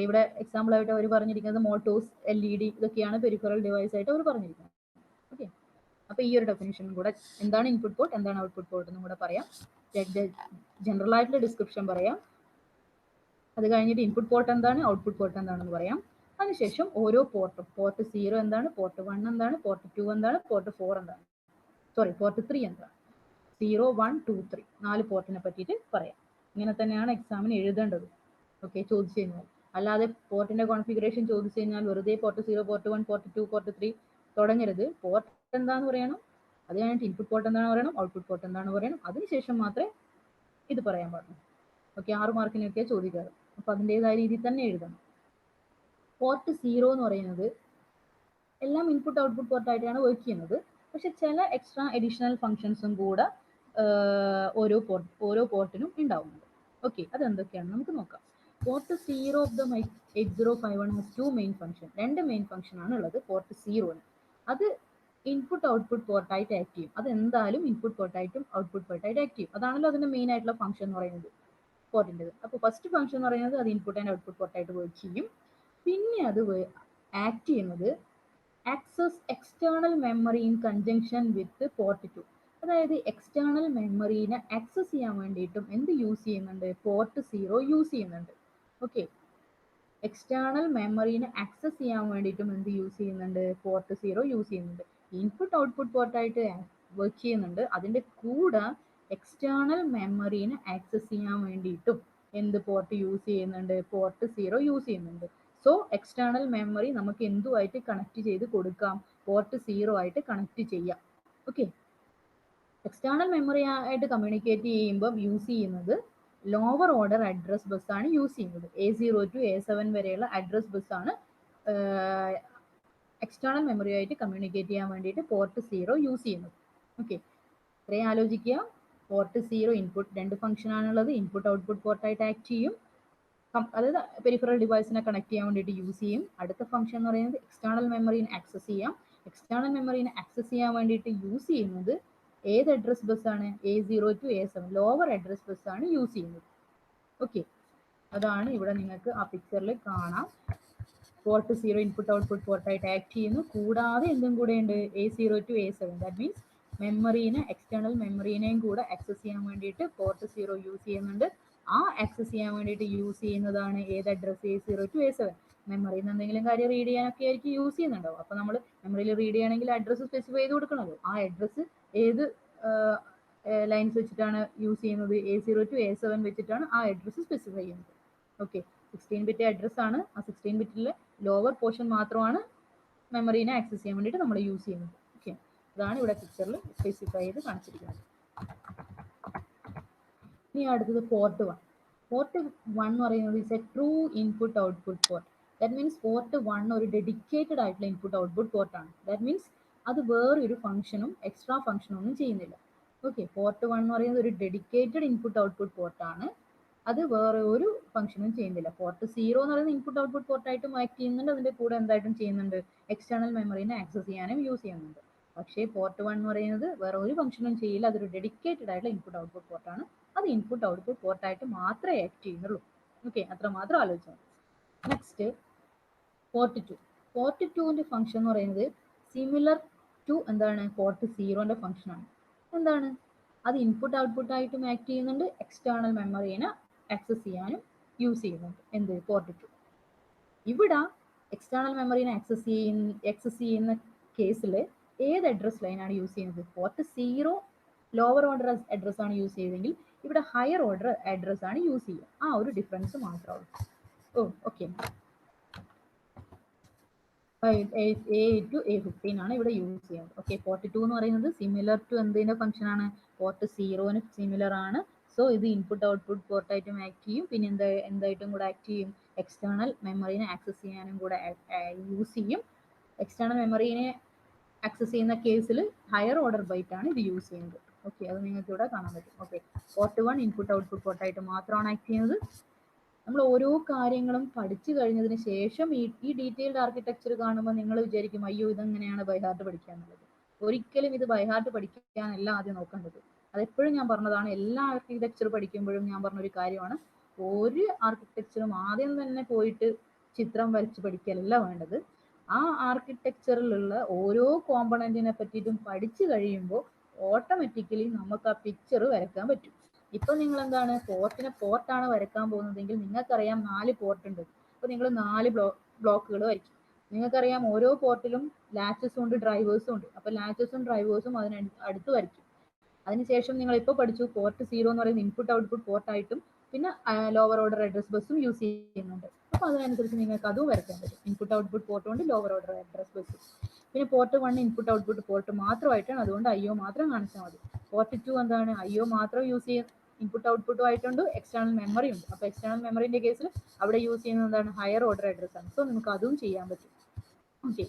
A: ഇവിടെ എക്സാമ്പിൾ ആയിട്ട് അവർ പറഞ്ഞിരിക്കുന്നത് മോട്ടോസ്, LED ഇതൊക്കെയാണ് പെരിഫറൽ ഡിവൈസ് ആയിട്ട് അവർ പറഞ്ഞിരിക്കുന്നത്. ഓക്കെ, അപ്പോൾ ഈ ഒരു ഡെഫിനിഷനും കൂടെ, എന്താണ് ഇൻപുട്ട് പോർട്ട്, എന്താണ് ഔട്ട്പുട്ട് പോർട്ട് എന്നും കൂടെ പറയാം. ജനറൽ ആയിട്ടുള്ള ഡിസ്ക്രിപ്ഷൻ പറയാം. അത് കഴിഞ്ഞിട്ട് ഇൻപുട്ട് പോർട്ട് എന്താണ്, ഔട്ട്പുട്ട് പോർട്ട് എന്താണെന്ന് പറയാം. അതിനുശേഷം ഓരോ പോർട്ടും, പോർട്ട് 0 എന്താണ്, പോർട്ട് 1 എന്താണ്, പോർട്ട് 2 എന്താണ്, പോർട്ട് 4 എന്താണ്, പോർട്ട് 3 എന്താണ്, 0, 1, 2, 3 4 പോർട്ടിനെ പറ്റിയിട്ട് പറയാം. ഇങ്ങനെ തന്നെയാണ് എക്സാമിന് എഴുതേണ്ടത്. ഓക്കെ, ചോദിച്ചു കഴിഞ്ഞാൽ. അല്ലാതെ പോർട്ടിന്റെ കോൺഫിഗറേഷൻ ചോദിച്ചു കഴിഞ്ഞാൽ വെറുതെ പോർട്ട് 0, പോർട്ട് 1, പോർട്ട് 2, പോർട്ട് 3 തുടങ്ങരുത്. പോർട്ട് എന്താണെന്ന് പറയണം, അത് കഴിഞ്ഞിട്ട് ഇൻപുട്ട് പോർട്ട് എന്താണെന്ന് പറയണം, ഔട്ട്പുട്ട് പോർട്ട് എന്താണെന്ന് പറയണം. അതിനുശേഷം മാത്രമേ ഇത് പറയാൻ പാടുള്ളൂ. ഓക്കെ, 6 മാർക്കിനൊക്കെ ചോദിക്കാറ്. അപ്പോൾ അതിൻ്റെതായ രീതിയിൽ തന്നെ എഴുതണം. പോർട്ട് 0 എന്ന് പറയുന്നത് എല്ലാം ഇൻപുട്ട് ഔട്ട്പുട്ട് പോർട്ടായിട്ടാണ് വർക്ക് ചെയ്യുന്നത്. പക്ഷെ ചില എക്സ്ട്രാ അഡീഷണൽ ഫങ്ഷൻസും കൂടെ ഓരോ പോർട്ടിനും ഉണ്ടാവുന്നുണ്ട്. ഓക്കെ, അതെന്തൊക്കെയാണെന്ന് നമുക്ക് നോക്കാം. Port 0 of the 8051 has 2 main function. 2 main function ആണ് ഉള്ളത് പോർട്ട് 0-ന്. അത് ഇൻപുട്ട് ഔട്ട്പുട്ട് പോർട്ടായിട്ട് ആക്ട് ചെയ്യും. അത് എന്തായാലും ഇൻപുട്ട് പോർട്ടായിട്ടും ഔട്ട്പുട്ട് പോർട്ടായിട്ട് ആക്ട് ചെയ്യും. അതാണല്ലോ അതിന്റെ മെയിൻ ആയിട്ടുള്ള ഫംഗ്ഷൻ എന്ന് പറയുന്നത്, പോർട്ടിൻ്റെത്. അപ്പോൾ ഫസ്റ്റ് ഫംഗ്ഷൻ എന്ന് പറയുന്നത് അത് ഇൻപുട്ട് ആൻഡ് ഔട്ട്പുട്ട് പോർട്ടായിട്ട് വർക്ക് ചെയ്യും. പിന്നെ അത് ആക്ട് ചെയ്യുന്നത് access external memory in conjunction with port 2. അതായത് എക്സ്റ്റേണൽ മെമ്മറീനെ ആക്സസ് ചെയ്യാൻ വേണ്ടിയിട്ടും എന്ത് യൂസ് ചെയ്യുന്നുണ്ട്, പോർട്ട് 0 യൂസ് ചെയ്യുന്നുണ്ട്. ഓക്കെ, എക്സ്റ്റേണൽ മെമ്മറീനെ ആക്സസ് ചെയ്യാൻ വേണ്ടിയിട്ടും എന്ത് യൂസ് ചെയ്യുന്നുണ്ട്, പോർട്ട് 0 യൂസ് ചെയ്യുന്നുണ്ട്. ഇൻപുട്ട് ഔട്ട്പുട്ട് പോർട്ടായിട്ട് വർക്ക് ചെയ്യുന്നുണ്ട്. അതിൻ്റെ കൂടെ എക്സ്റ്റേണൽ മെമ്മറീനെ ആക്സസ് ചെയ്യാൻ വേണ്ടിയിട്ടും എന്ത് പോർട്ട് യൂസ് ചെയ്യുന്നുണ്ട്, പോർട്ട് 0 യൂസ് ചെയ്യുന്നുണ്ട്. സോ എക്സ്റ്റേണൽ മെമ്മറി നമുക്ക് എന്തുമായിട്ട് കണക്ട് ചെയ്ത് കൊടുക്കാം, പോർട്ട് 0 ആയിട്ട് കണക്ട് ചെയ്യാം. ഓക്കെ, എക്സ്റ്റേണൽ മെമ്മറി ആയിട്ട് കമ്മ്യൂണിക്കേറ്റ് ചെയ്യുമ്പോൾ യൂസ് ചെയ്യുന്നത് ലോവർ ഓർഡർ അഡ്രസ് ബസ് ആണ് യൂസ് ചെയ്യുന്നത്. A0 to A7 വരെയുള്ള അഡ്രസ് ബസ് ആണ് എക്സ്റ്റേണൽ മെമ്മറിയായിട്ട് കമ്മ്യൂണിക്കേറ്റ് ചെയ്യാൻ വേണ്ടിയിട്ട് പോർട്ട് 0 യൂസ് ചെയ്യുന്നത്. ഓക്കെ, ഇത്രയും ആലോചിക്കുക. പോർട്ട് 0 ഇൻപുട്ട് 2 ഫംഗ്ഷൻ ആണുള്ളത്. ഇൻപുട്ട് ഔട്ട്പുട്ട് പോർട്ടായിട്ട് ആക്ട് ചെയ്യും. അതായത് പെരിഫറൽ ഡിവൈസിനെ കണക്ട് ചെയ്യാൻ വേണ്ടിയിട്ട് യൂസ് ചെയ്യും. അടുത്ത ഫംഗ്ഷൻ എന്ന് പറയുന്നത് എക്സ്റ്റേണൽ മെമ്മറീനെ ആക്സസ് ചെയ്യാം. എക്സ്റ്റേണൽ മെമ്മറീനെ ആക്സസ് ചെയ്യാൻ വേണ്ടിയിട്ട് യൂസ് ചെയ്യുന്നത് ഏത് അഡ്രസ് ബസ് ആണ്, A0 to A7 lower address bus ആണ് യൂസ് ചെയ്യുന്നത്. ഓക്കെ, അതാണ് ഇവിടെ നിങ്ങൾക്ക് ആ പിക്ചറിൽ കാണാം. പോർട്ട് 0 ഇൻപുട്ട് ഔട്ട്പുട്ട് പോർട്ടായിട്ട് ആക്ട് ചെയ്യുന്നു. കൂടാതെ എന്തും കൂടെ ഉണ്ട്, A0 to A7. That means മെമ്മറീനെ, എക്സ്റ്റേണൽ മെമ്മറീനെയും കൂടെ ആക്സസ് ചെയ്യാൻ വേണ്ടിയിട്ട് പോർട്ട് 0 യൂസ് ചെയ്യുന്നുണ്ട്. ആ ആക്സസ് ചെയ്യാൻ വേണ്ടിയിട്ട് യൂസ് ചെയ്യുന്നതാണ് ഏത് അഡ്രസ്, A0 to A7. മെമ്മറിയിൽ നിന്ന് എന്തെങ്കിലും കാര്യം റീഡ് ചെയ്യാനൊക്കെ ആയിരിക്കും യൂസ് ചെയ്യുന്നുണ്ടാവും. അപ്പോൾ നമ്മൾ മെമ്മറിയിൽ റീഡ് ചെയ്യണമെങ്കിൽ അഡ്രസ്സ് സ്പെസിഫൈ ചെയ്ത് കൊടുക്കണമല്ലോ. ആ അഡ്രസ്സ് ഏത് ലൈൻസ് വെച്ചിട്ടാണ് യൂസ് ചെയ്യുന്നത്, A0 to A7 വെച്ചിട്ടാണ് ആ അഡ്രസ്സ് സ്പെസിഫൈ ചെയ്യുന്നത്. ഓക്കെ, 16 ബിറ്റ് അഡ്രസ് ആണ്. ആ 16 ബിറ്റിലെ ലോവർ പോർഷൻ മാത്രമാണ് മെമ്മറീനെ ആക്സസ് ചെയ്യാൻ വേണ്ടിയിട്ട് നമ്മൾ യൂസ് ചെയ്യുന്നത്. ഓക്കെ, അതാണ് ഇവിടെ പിക്ചറിൽ സ്പെസിഫൈ ചെയ്ത് കാണിച്ചിരിക്കുന്നത്. ഇനി അടുത്തത് പോർട്ട് 1. പോർട്ട് 1 എന്ന് പറയുന്നത് is A true input output port. That means port 1 ഒരു ഡെഡിക്കേറ്റഡ് ആയിട്ടുള്ള ഇൻപുട്ട് ഔട്ട്പുട്ട് പോർട്ടാണ്. ദാറ്റ് മീൻസ് അത് വേറൊരു ഫംഗ്ഷനും എക്സ്ട്രാ ഫംഗ്ഷനും ഒന്നും ചെയ്യുന്നില്ല. ഓക്കെ, പോർട്ട് 1 എന്ന് പറയുന്നത് ഒരു ഡെഡിക്കേറ്റഡ് ഇൻപുട്ട് ഔട്ട്പുട്ട് പോർട്ടാണ്. അത് വേറെ ഒരു ഫംഗ്ഷനും ചെയ്യുന്നില്ല. പോർട്ട് 0 എന്ന് പറയുന്നത് ഇൻപുട്ട് ഔട്ട്പുട്ട് പോർട്ടായിട്ടും ആക്ട് ചെയ്യുന്നുണ്ട്. അതിന്റെ കൂടെ എന്തായിട്ടും ചെയ്യുന്നുണ്ട്, എക്സ്റ്റേണൽ മെമ്മറിനെ ആക്സസ് ചെയ്യാനും യൂസ് ചെയ്യുന്നുണ്ട്. പക്ഷേ പോർട്ട് 1 എന്ന് പറയുന്നത് വേറെ ഒരു ഫംഗ്ഷനും ചെയ്യില്ല. അതൊരു ഡെഡിക്കേറ്റഡ് ആയിട്ടുള്ള ഇൻപുട്ട് ഔട്ട്പുട്ട് പോർട്ടാണ്. അത് ഇൻപുട്ട് ഔട്ട്പുട്ട് പോർട്ടായിട്ട് മാത്രമേ ആക്ട് ചെയ്യുന്നുള്ളൂ. ഓക്കെ, അത്ര മാത്രം ആലോചിച്ചാൽ. Next port 2. പോർട്ട് 2ന്റെ ഫംഗ്ഷൻ എന്ന് പറയുന്നത് സിമിലർ ടു എന്താണ്, പോർട്ട് 0ന്റെ ഫംഗ്ഷനാണ്. എന്താണ്, അത് ഇൻപുട്ട് ഔട്ട്പുട്ട് ആയിട്ടും ആക്ട് ചെയ്യുന്നുണ്ട്, എക്സ്റ്റേണൽ മെമ്മറിനെ ആക്സസ് ചെയ്യാനും യൂസ് ചെയ്യുന്നുണ്ട്. എന്ത്, പോർട്ട് 2. ഇവിടെ എക്സ്റ്റേണൽ മെമ്മറിനെ ആക്സസ് ചെയ്യുന്ന കേസിൽ ഏത് അഡ്രസ് ലൈനാണ് യൂസ് ചെയ്യുന്നത്? പോർട്ട് 0 ലോവർ ഓർഡർ അഡ്രസ് ആണ് യൂസ് ചെയ്തതെങ്കിൽ ഇവിടെ ഹയർ ഓർഡർ അഡ്രസ് ആണ് യൂസ് ചെയ്യുക. ആ ഒരു ഡിഫറൻസ് മാത്രമേ ഉള്ളൂ. ഓക്കെ, A to A15 ആണ് ഇവിടെ യൂസ് ചെയ്യുന്നത്. ഓക്കെ, പോർട്ട് 2 എന്ന് പറയുന്നത് സിമിലർ ടു എന്തിന്റെ ഫംഗ്ഷൻ ആണ്? പോർട്ട് 0ന് സിമിലർ ആണ്. സോ ഇത് ഇൻപുട്ട് ഔട്ട്പുട്ട് പോർട്ടായിട്ടും ആക്ട് ചെയ്യും. പിന്നെ എന്തായിട്ടും കൂടെ ആക്ട് ചെയ്യും, എക്സ്റ്റേണൽ മെമ്മറിനെ ആക്സസ് ചെയ്യാനും കൂടെ യൂസ് ചെയ്യും. എക്സ്റ്റേണൽ മെമ്മറിനെ ആക്സസ് ചെയ്യുന്ന കേസിൽ ഹയർ ഓർഡർ ബൈറ്റ് ആണ് ഇത് യൂസ് ചെയ്യുന്നത്. ഓക്കെ, അത് നിങ്ങൾക്ക് ഇവിടെ കാണാൻ പറ്റും. ഓക്കെ, പോർട്ട് 1 ഇൻപുട്ട് ഔട്ട്പുട്ട് പോർട്ടായിട്ട് മാത്രമാണ് ആക്ട് ചെയ്യുന്നത്. നമ്മൾ ഓരോ കാര്യങ്ങളും പഠിച്ചു കഴിഞ്ഞതിന് ശേഷം ഈ ഡീറ്റെയിൽഡ് ആർക്കിടെക്ചർ കാണുമ്പോൾ നിങ്ങൾ വിചാരിക്കും, അയ്യോ ഇതെങ്ങനെയാണ് ബൈഹാർട്ട് പഠിക്കാന്നുള്ളത്. ഒരിക്കലും ഇത് ബൈഹാർട്ട് പഠിക്കാനല്ല ആദ്യം നോക്കേണ്ടത്. അതെപ്പോഴും ഞാൻ പറഞ്ഞതാണ്, എല്ലാ ആർക്കിടെക്ചർ പഠിക്കുമ്പോഴും ഞാൻ പറഞ്ഞൊരു കാര്യമാണ്, ഒരു ആർക്കിടെക്ചറും ആദ്യം തന്നെ പോയിട്ട് ചിത്രം വരച്ച് പഠിക്കലല്ല വേണ്ടത്. ആ ആർക്കിടെക്ചറിലുള്ള ഓരോ കോമ്പണന്റിനെ പറ്റിയിട്ടും പഠിച്ചു കഴിയുമ്പോൾ ഓട്ടോമാറ്റിക്കലി നമുക്ക് ആ പിക്ചർ വരയ്ക്കാൻ പറ്റും. ഇപ്പൊ നിങ്ങൾ എന്താണ്, പോർട്ടാണ് വരയ്ക്കാൻ പോകുന്നതെങ്കിൽ നിങ്ങൾക്കറിയാം 4 പോർട്ട് ഉണ്ട്. അപ്പൊ നിങ്ങൾ 4 ബ്ലോക്കുകൾ വരയ്ക്കും. നിങ്ങൾക്കറിയാം ഓരോ പോർട്ടിലും ലാച്ചസും ഉണ്ട്, ഡ്രൈവേഴ്സും ഉണ്ട്. അപ്പൊ ലാച്ചസും ഡ്രൈവേഴ്സും അടുത്ത് വരയ്ക്കും. അതിനുശേഷം നിങ്ങൾ ഇപ്പോൾ പഠിച്ചു പോർട്ട് 0 എന്ന് പറയുന്നത് ഇൻപുട്ട് ഔട്ട്പുട്ട് പോർട്ടായിട്ടും പിന്നെ ലോവർ ഓർഡർ അഡ്രസ് ബസ്സും യൂസ് ചെയ്യുന്നുണ്ട്. അപ്പൊ അതിനനുസരിച്ച് നിങ്ങൾക്ക് അതും വരയ്ക്കാൻ പറ്റും. ഇൻപുട്ട് ഔട്ട്പുട്ട് പോർട്ട് കൊണ്ട് ലോവർ ഓർഡർ അഡ്രസ് ബസ്. പിന്നെ പോർട്ട് 1 ഇൻപുട്ട് ഔട്ട്പുട്ട് പോർട്ട് മാത്രമായിട്ടാണ്, അതുകൊണ്ട് IO മാത്രം കാണിച്ചാൽ മതി. പോർട്ട് 2 എന്താണ്, IO മാത്രം യൂസ് ചെയ്യും, ഇൻപുട്ട് ഔട്ട്പുട്ടും ആയിട്ടുണ്ട്, എക്സ്റ്റേണൽ മെമ്മറി ഉണ്ട്. അപ്പൊ എക്സ്റ്റേണൽ മെമ്മറിന്റെ കേസിൽ അവിടെ യൂസ് ചെയ്യുന്നത് എന്താണ്, ഹയർ ഓർഡർ അഡ്രസ് ആണ്. സോ നമുക്ക് അതും ചെയ്യാൻ പറ്റും. ഓക്കെ,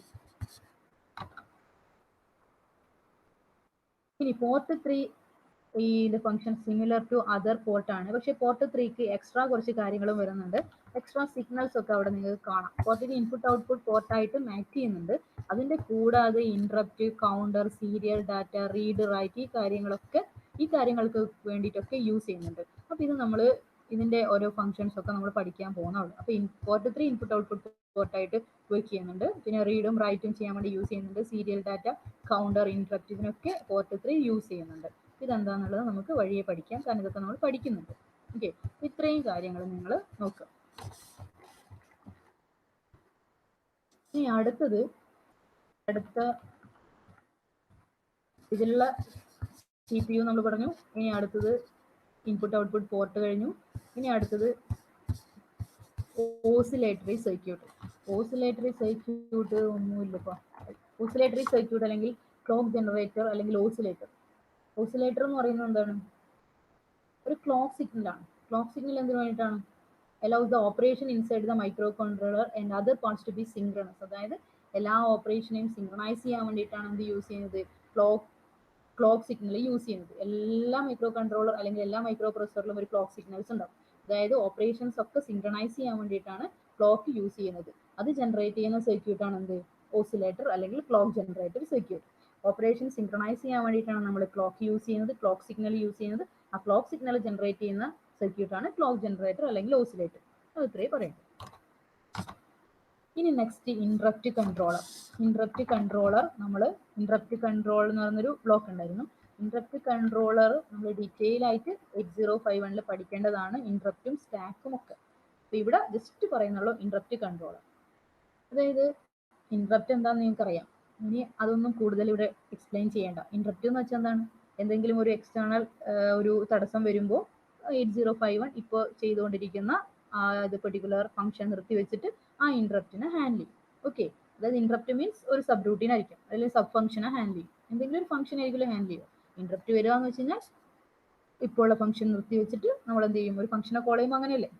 A: ഇനി പോർട്ട് 3 ഈ ഫംഗ്ഷൻ സിമിലർ ടു അതർ പോർട്ടാണ്. പക്ഷെ പോർട്ട് 3ക്ക് എക്സ്ട്രാ കുറച്ച് കാര്യങ്ങളും വരുന്നുണ്ട്. എക്സ്ട്രാ സിഗ്നൽസ് ഒക്കെ അവിടെ നിങ്ങൾക്ക് കാണാം. പോർട്ടിന് ഇൻപുട്ട് ഔട്ട്പുട്ട് പോർട്ടായിട്ട് ആക്ട് ചെയ്യുന്നുണ്ട്. അതിന്റെ കൂടാതെ interrupt, counter, serial data, read, write, ഈ കാര്യങ്ങൾക്ക് വേണ്ടിയിട്ടൊക്കെ യൂസ് ചെയ്യുന്നുണ്ട്. അപ്പൊ ഇത് നമ്മൾ ഇതിന്റെ ഓരോ ഫംഗ്ഷൻസ് ഒക്കെ നമ്മൾ പഠിക്കാൻ പോകുന്നുള്ളൂ. അപ്പൊ പോർട്ട് 3 ഇൻപുട്ട് ഔട്ട്പുട്ട് പോർട്ടായിട്ട് വർക്ക് ചെയ്യുന്നുണ്ട്. പിന്നെ റീഡും റൈറ്റും ചെയ്യാൻ വേണ്ടി യൂസ് ചെയ്യുന്നുണ്ട്. സീരിയൽ ഡാറ്റ, കൗണ്ടർ, ഇൻട്രപ്റ്റ്, ഇതിനൊക്കെ പോർട്ട് 3 യൂസ് ചെയ്യുന്നുണ്ട്. ഇതെന്താന്നുള്ളത് നമുക്ക് വഴിയെ പഠിക്കാം, കാരണം ഇതൊക്കെ നമ്മൾ പഠിക്കുന്നുണ്ട്. ഓക്കെ, ഇത്രയും കാര്യങ്ങൾ നിങ്ങൾ നോക്കുക. ഇനി അടുത്ത ഇതിലുള്ള CPU നമ്മൾ പറഞ്ഞു. ഇനി അടുത്തത് ഇൻപുട്ട് ഔട്ട്പുട്ട് പോർട്ട് കഴിഞ്ഞു. ഇനി അടുത്തത് ഓസിലേറ്ററി സർക്യൂട്ട്. ഓസിലേറ്ററി സർക്യൂട്ട് ഒന്നുമില്ലപ്പോ. ഓസിലേറ്ററി സർക്യൂട്ട് അല്ലെങ്കിൽ ക്ലോക്ക് ജനറേറ്റർ അല്ലെങ്കിൽ ഓസിലേറ്റർ. ഓസിലേറ്റർ എന്ന് പറയുന്നത് എന്താണ്, ഒരു ക്ലോക്ക് സിഗ്നലാണ്. ക്ലോക്ക് സിഗ്നൽ എന്തിനു വേണ്ടിയിട്ടാണ്? allows the operation inside the microcontroller and other parts to be synchronous. അതായത് എല്ലാ ഓപ്പറേഷനെയും സിങ്ക്രണൈസ് ചെയ്യാൻ വേണ്ടിയിട്ടാണ് എന്ത് യൂസ് ചെയ്യുന്നത്, ക്ലോക്ക് സിഗ്നൽ യൂസ് ചെയ്യുന്നത്. എല്ലാ മൈക്രോ കൺട്രോളർ അല്ലെങ്കിൽ എല്ലാ മൈക്രോ പ്രൊസസറിലും ഒരു ക്ലോക്ക് സിഗ്നൽസ് ഉണ്ടാവും. അതായത് ഓപ്പറേഷൻസ് ഒക്കെ സിങ്ക്രണൈസ് ചെയ്യാൻ വേണ്ടിയിട്ടാണ് ക്ലോക്ക് യൂസ് ചെയ്യുന്നത്. അത് ജനറേറ്റ് ചെയ്യുന്ന സർക്യൂട്ടാണ് എന്ത്, ഓസിലേറ്റർ അല്ലെങ്കിൽ clock generator circuit. Operation synchronise ചെയ്യാൻ വേണ്ടിയിട്ടാണ് നമ്മൾ ക്ലോക്ക് യൂസ് ചെയ്യുന്നത്, ക്ലോക്ക് സിഗ്നൽ യൂസ് ചെയ്യുന്നത്. ആ ക്ലോക്ക് സിഗ്നൽ ജനറേറ്റ് ചെയ്യുന്ന സർക്യൂട്ടാണ് ക്ലോക്ക് ജനറേറ്റർ അല്ലെങ്കിൽ ഓസിലേറ്റർ. അത് ഇത്രയും പറയുന്നത്. ഇനി next interrupt controller. Interrupt controller എന്ന് പറയുന്നൊരു ബ്ലോക്ക് ഉണ്ടായിരുന്നു. ഇൻട്രപ്റ്റ് കൺട്രോളർ നമ്മൾ ഡീറ്റെയിൽ ആയിട്ട് 8051 പഠിക്കേണ്ടതാണ്, ഇൻട്രപ്റ്റും സ്റ്റാക്കും ഒക്കെ. അപ്പൊ ഇവിടെ ജസ്റ്റ് പറയുന്നുള്ളൂ ഇൻട്രപ്റ്റ് കൺട്രോളർ. അതായത് ഇൻട്രപ്റ്റ് എന്താണെന്ന് നിങ്ങൾക്ക് അറിയാം. ഇനി അതൊന്നും കൂടുതൽ ഇവിടെ എക്സ്പ്ലെയിൻ ചെയ്യേണ്ട. ഇൻട്രപ്റ്റ് എന്ന് വെച്ചാൽ എന്താണ്, എന്തെങ്കിലും ഒരു എക്സ്റ്റേണൽ ഒരു തടസ്സം വരുമ്പോൾ 8051 ഇപ്പോൾ ചെയ്തുകൊണ്ടിരിക്കുന്ന ഇത് പെർട്ടിക്കുലർ ഫംഗ്ഷൻ നിർത്തി വെച്ചിട്ട് ആ ഇൻട്രപ്റ്റിനെ ഹാൻഡിൽ ചെയ്യും. ഓക്കെ, അതായത് ഇൻട്രപ്റ്റ് മീൻസ് ഒരു സബ് റൂട്ടീൻ ആയിരിക്കും, അല്ലെങ്കിൽ സബ് ഫംഗ്ഷനെ ഹാൻഡിൽ ചെയ്യും. എന്തെങ്കിലും ഒരു ഫംഗ്ഷൻ ആയിരിക്കും ഹാൻഡിൽ ചെയ്യുക. ഇൻട്രപ്റ്റ് വരിക എന്ന് വെച്ച് കഴിഞ്ഞാൽ ഇപ്പോൾ ഉള്ള ഫംഗ്ഷൻ നിർത്തി വെച്ചിട്ട് നമ്മൾ എന്ത് ചെയ്യും, ഒരു ഫംഗ്ഷനെ കോൾ ചെയ്യുമ്പോൾ അങ്ങനെയല്ലേ,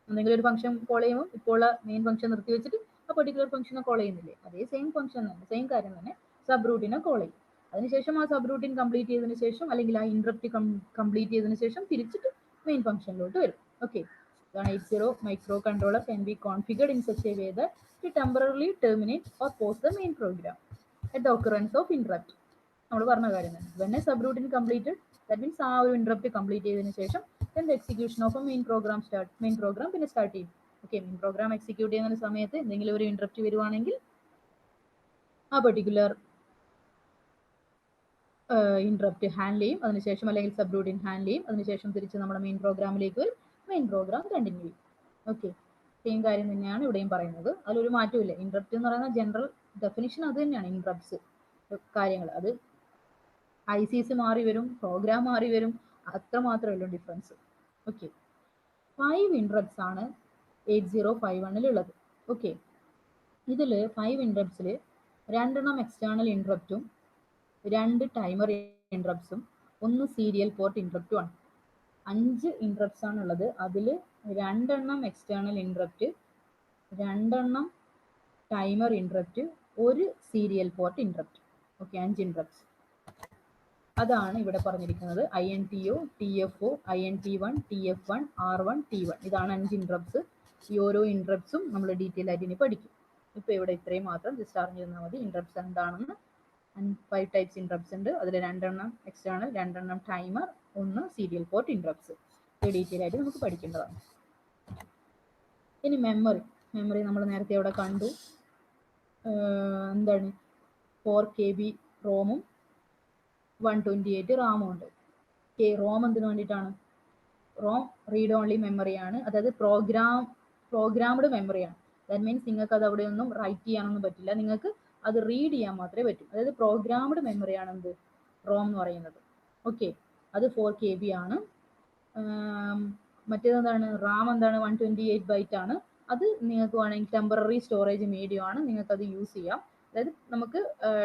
A: എന്തെങ്കിലും ഒരു ഫംഗ്ഷൻ കോൾ ചെയ്യുമ്പോൾ ഇപ്പോൾ ഉള്ള മെയിൻ ഫംഗ്ഷൻ നിർത്തി വെച്ചിട്ട് ആ പെർട്ടിക്കുലർ ഫംഗ്ഷനെ കോൾ ചെയ്യുന്നില്ലേ, അതേ സെയിം ഫംഗ്ഷൻ തന്നെ, സെയിം കാര്യം തന്നെ സബ് റൂട്ടിനെ കോൾ ചെയ്യും. അതിനുശേഷം ആ സബ് റൂട്ടീൻ കംപ്ലീറ്റ് ചെയ്തതിനു ശേഷം അല്ലെങ്കിൽ ആ ഇന്ററപ്റ്റ് കംപ്ലീറ്റ് ചെയ്തതിനു ശേഷം തിരിച്ചിട്ട് മെയിൻ ഫംഗ്ഷനിലോട്ട് വരും. Okay, 80 microcontroller can be configured in such a way that to temporarily terminate or pause the main program at the occurrence of interrupt. നമ്മൾ പറഞ്ഞ കാര്യം തന്നെ. When a subroutine completed, that means ആ ഒരു ഇന്ററപ്റ്റ് കംപ്ലീറ്റ് ചെയ്തതിനു ശേഷം then the execution of a main program പിന്നെ start ചെയ്യും. ഓക്കെ, മെയിൻ പ്രോഗ്രാം എക്സിക്യൂട്ട് ചെയ്യുന്ന സമയത്ത് എന്തെങ്കിലും ഒരു ഇന്ററപ്റ്റ് വരുവാണെങ്കിൽ ആ പെർട്ടിക്കുലർ ഇന്ററപ്റ്റ് ഹാൻഡിൽ ചെയ്യും, അതിനുശേഷം അല്ലെങ്കിൽ സബ് റൂട്ടീൻ ഹാൻഡിൽ ചെയ്യും, അതിനുശേഷം തിരിച്ച് നമ്മുടെ മെയിൻ പ്രോഗ്രാമിലേക്ക് വരും, മെയിൻ പ്രോഗ്രാം കണ്ടിന്യൂ ചെയ്യും. ഓക്കെ, സെയിം കാര്യം തന്നെയാണ് ഇവിടെയും പറയുന്നത്, അതിലൊരു മാറ്റമില്ല. ഇന്ററപ്റ്റ് എന്ന് പറയുന്ന ജനറൽ ഡെഫിനിഷൻ അത് തന്നെയാണ്. ഇന്ററപ്റ്റ്സ് കാര്യങ്ങൾ അത് ICs മാറി വരും, പ്രോഗ്രാം മാറി വരും, അത്ര മാത്രമേ ഉള്ളൂ ഡിഫറൻസ്. ഓക്കെ, 5 ഇന്ററപ്റ്റ്സ് ആണ് 8051 ഉള്ളത്. ഓക്കെ, ഇതിൽ 5 ഇന്ററപ്റ്റ്സിൽ 2 എക്സ്റ്റേണൽ ഇന്ററപ്റ്റും 2 ടൈമർ ഇന്ററപ്റ്റ്സും 1 സീരിയൽ പോർട്ട് ഇന്ററപ്റ്റും ആണ്. 5 ഇന്ററപ്റ്റ്സ് ആണ് ഉള്ളത്. അതിൽ 2 external interrupt, 2 timer interrupt, 1 serial port interrupt. Okay, 5 interrupts. അതാണ് ഇവിടെ പറഞ്ഞിരിക്കുന്നത്. INTO, TFO, INT1, TF1, R1, T1. ഇതാണ് 5 ഇന്ററപ്റ്റ്സ്. ഈ ഓരോ ഇന്ററപ്റ്റ്സും നമ്മൾ ഡീറ്റെയിൽ ആയിട്ട് ഇനി പഠിക്കും. ഇപ്പൊ ഇവിടെ ഇത്രയും മാത്രം ജസ്റ്റ് അറിഞ്ഞിരുന്നാൽ മതി ഇന്ററപ്റ്റ്സ് എന്താണെന്ന്. 5 ടൈപ്സ് ഇന്ററപ്റ്റ്സ് ഉണ്ട്. അതിൽ 2 external, 2 timer, 1 serial port interrupts. ഇത് ഡീറ്റെയിൽ ആയിട്ട് നമുക്ക് പഠിക്കേണ്ടതാണ്. ഇനി മെമ്മറി നമ്മൾ നേരത്തെ അവിടെ കണ്ടു. എന്താണ് 4 KB റോമും 128 റാമും ഉണ്ട്. റോം എന്തിനു വേണ്ടിയിട്ടാണ്? റോം റീഡ് ഓൺലി മെമ്മറിയാണ്, അതായത് പ്രോഗ്രാംഡ് മെമ്മറിയാണ്. ദാറ്റ് മീൻസ് നിങ്ങൾക്ക് അത് അവിടെ ഒന്നും റൈറ്റ് ചെയ്യാനൊന്നും പറ്റില്ല, നിങ്ങൾക്ക് അത് റീഡ് ചെയ്യാൻ മാത്രമേ പറ്റൂ. അതായത് പ്രോഗ്രാംഡ് മെമ്മറിയാണ് എന്ത് റോം എന്ന് പറയുന്നത്. ഓക്കെ, അത് 4 KB ആണ്. മറ്റേതെന്താണ്? റാം എന്താണ്? 128 ബൈറ്റ് ആണ്. അത് നിങ്ങൾക്ക് വേണമെങ്കിൽ ടെമ്പററി സ്റ്റോറേജ് മീഡിയം ആണ്, നിങ്ങൾക്ക് അത് യൂസ് ചെയ്യാം. അതായത് നമുക്ക്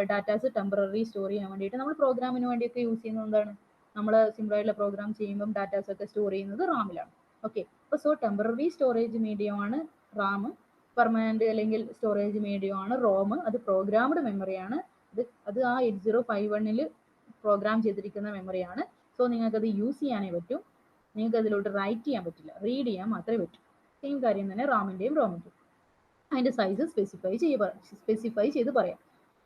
A: ഡാറ്റാസ് ടെമ്പററി സ്റ്റോർ ചെയ്യാൻ വേണ്ടിയിട്ട് നമ്മൾ പ്രോഗ്രാമിന് വേണ്ടിയൊക്കെ യൂസ് ചെയ്യുന്നത് എന്താണ്? നമ്മൾ സിമ്പിളായിട്ടുള്ള പ്രോഗ്രാം ചെയ്യുമ്പം ഡാറ്റാസ് ഒക്കെ സ്റ്റോർ ചെയ്യുന്നത് റാമിലാണ്. ഓക്കെ, അപ്പോൾ സോ ടെമ്പററി സ്റ്റോറേജ് മീഡിയം ആണ് റാം, പെർമനന്റ് അല്ലെങ്കിൽ സ്റ്റോറേജ് മീഡിയം ആണ് റോം. അത് പ്രോഗ്രാംഡ് മെമ്മറിയാണ്. അത് ആ 8051 പ്രോഗ്രാം ചെയ്തിരിക്കുന്ന മെമ്മറിയാണ്. സോ നിങ്ങൾക്കത് യൂസ് ചെയ്യാനേ പറ്റൂ, നിങ്ങൾക്ക് അതിലോട്ട് റൈറ്റ് ചെയ്യാൻ പറ്റില്ല, റീഡ് ചെയ്യാൻ മാത്രമേ പറ്റൂ. സെയിം കാര്യം തന്നെ റാമിൻ്റെയും റോമിൻ്റെയും. അതിൻ്റെ സൈസ് സ്പെസിഫൈ ചെയ്ത് പറയാം.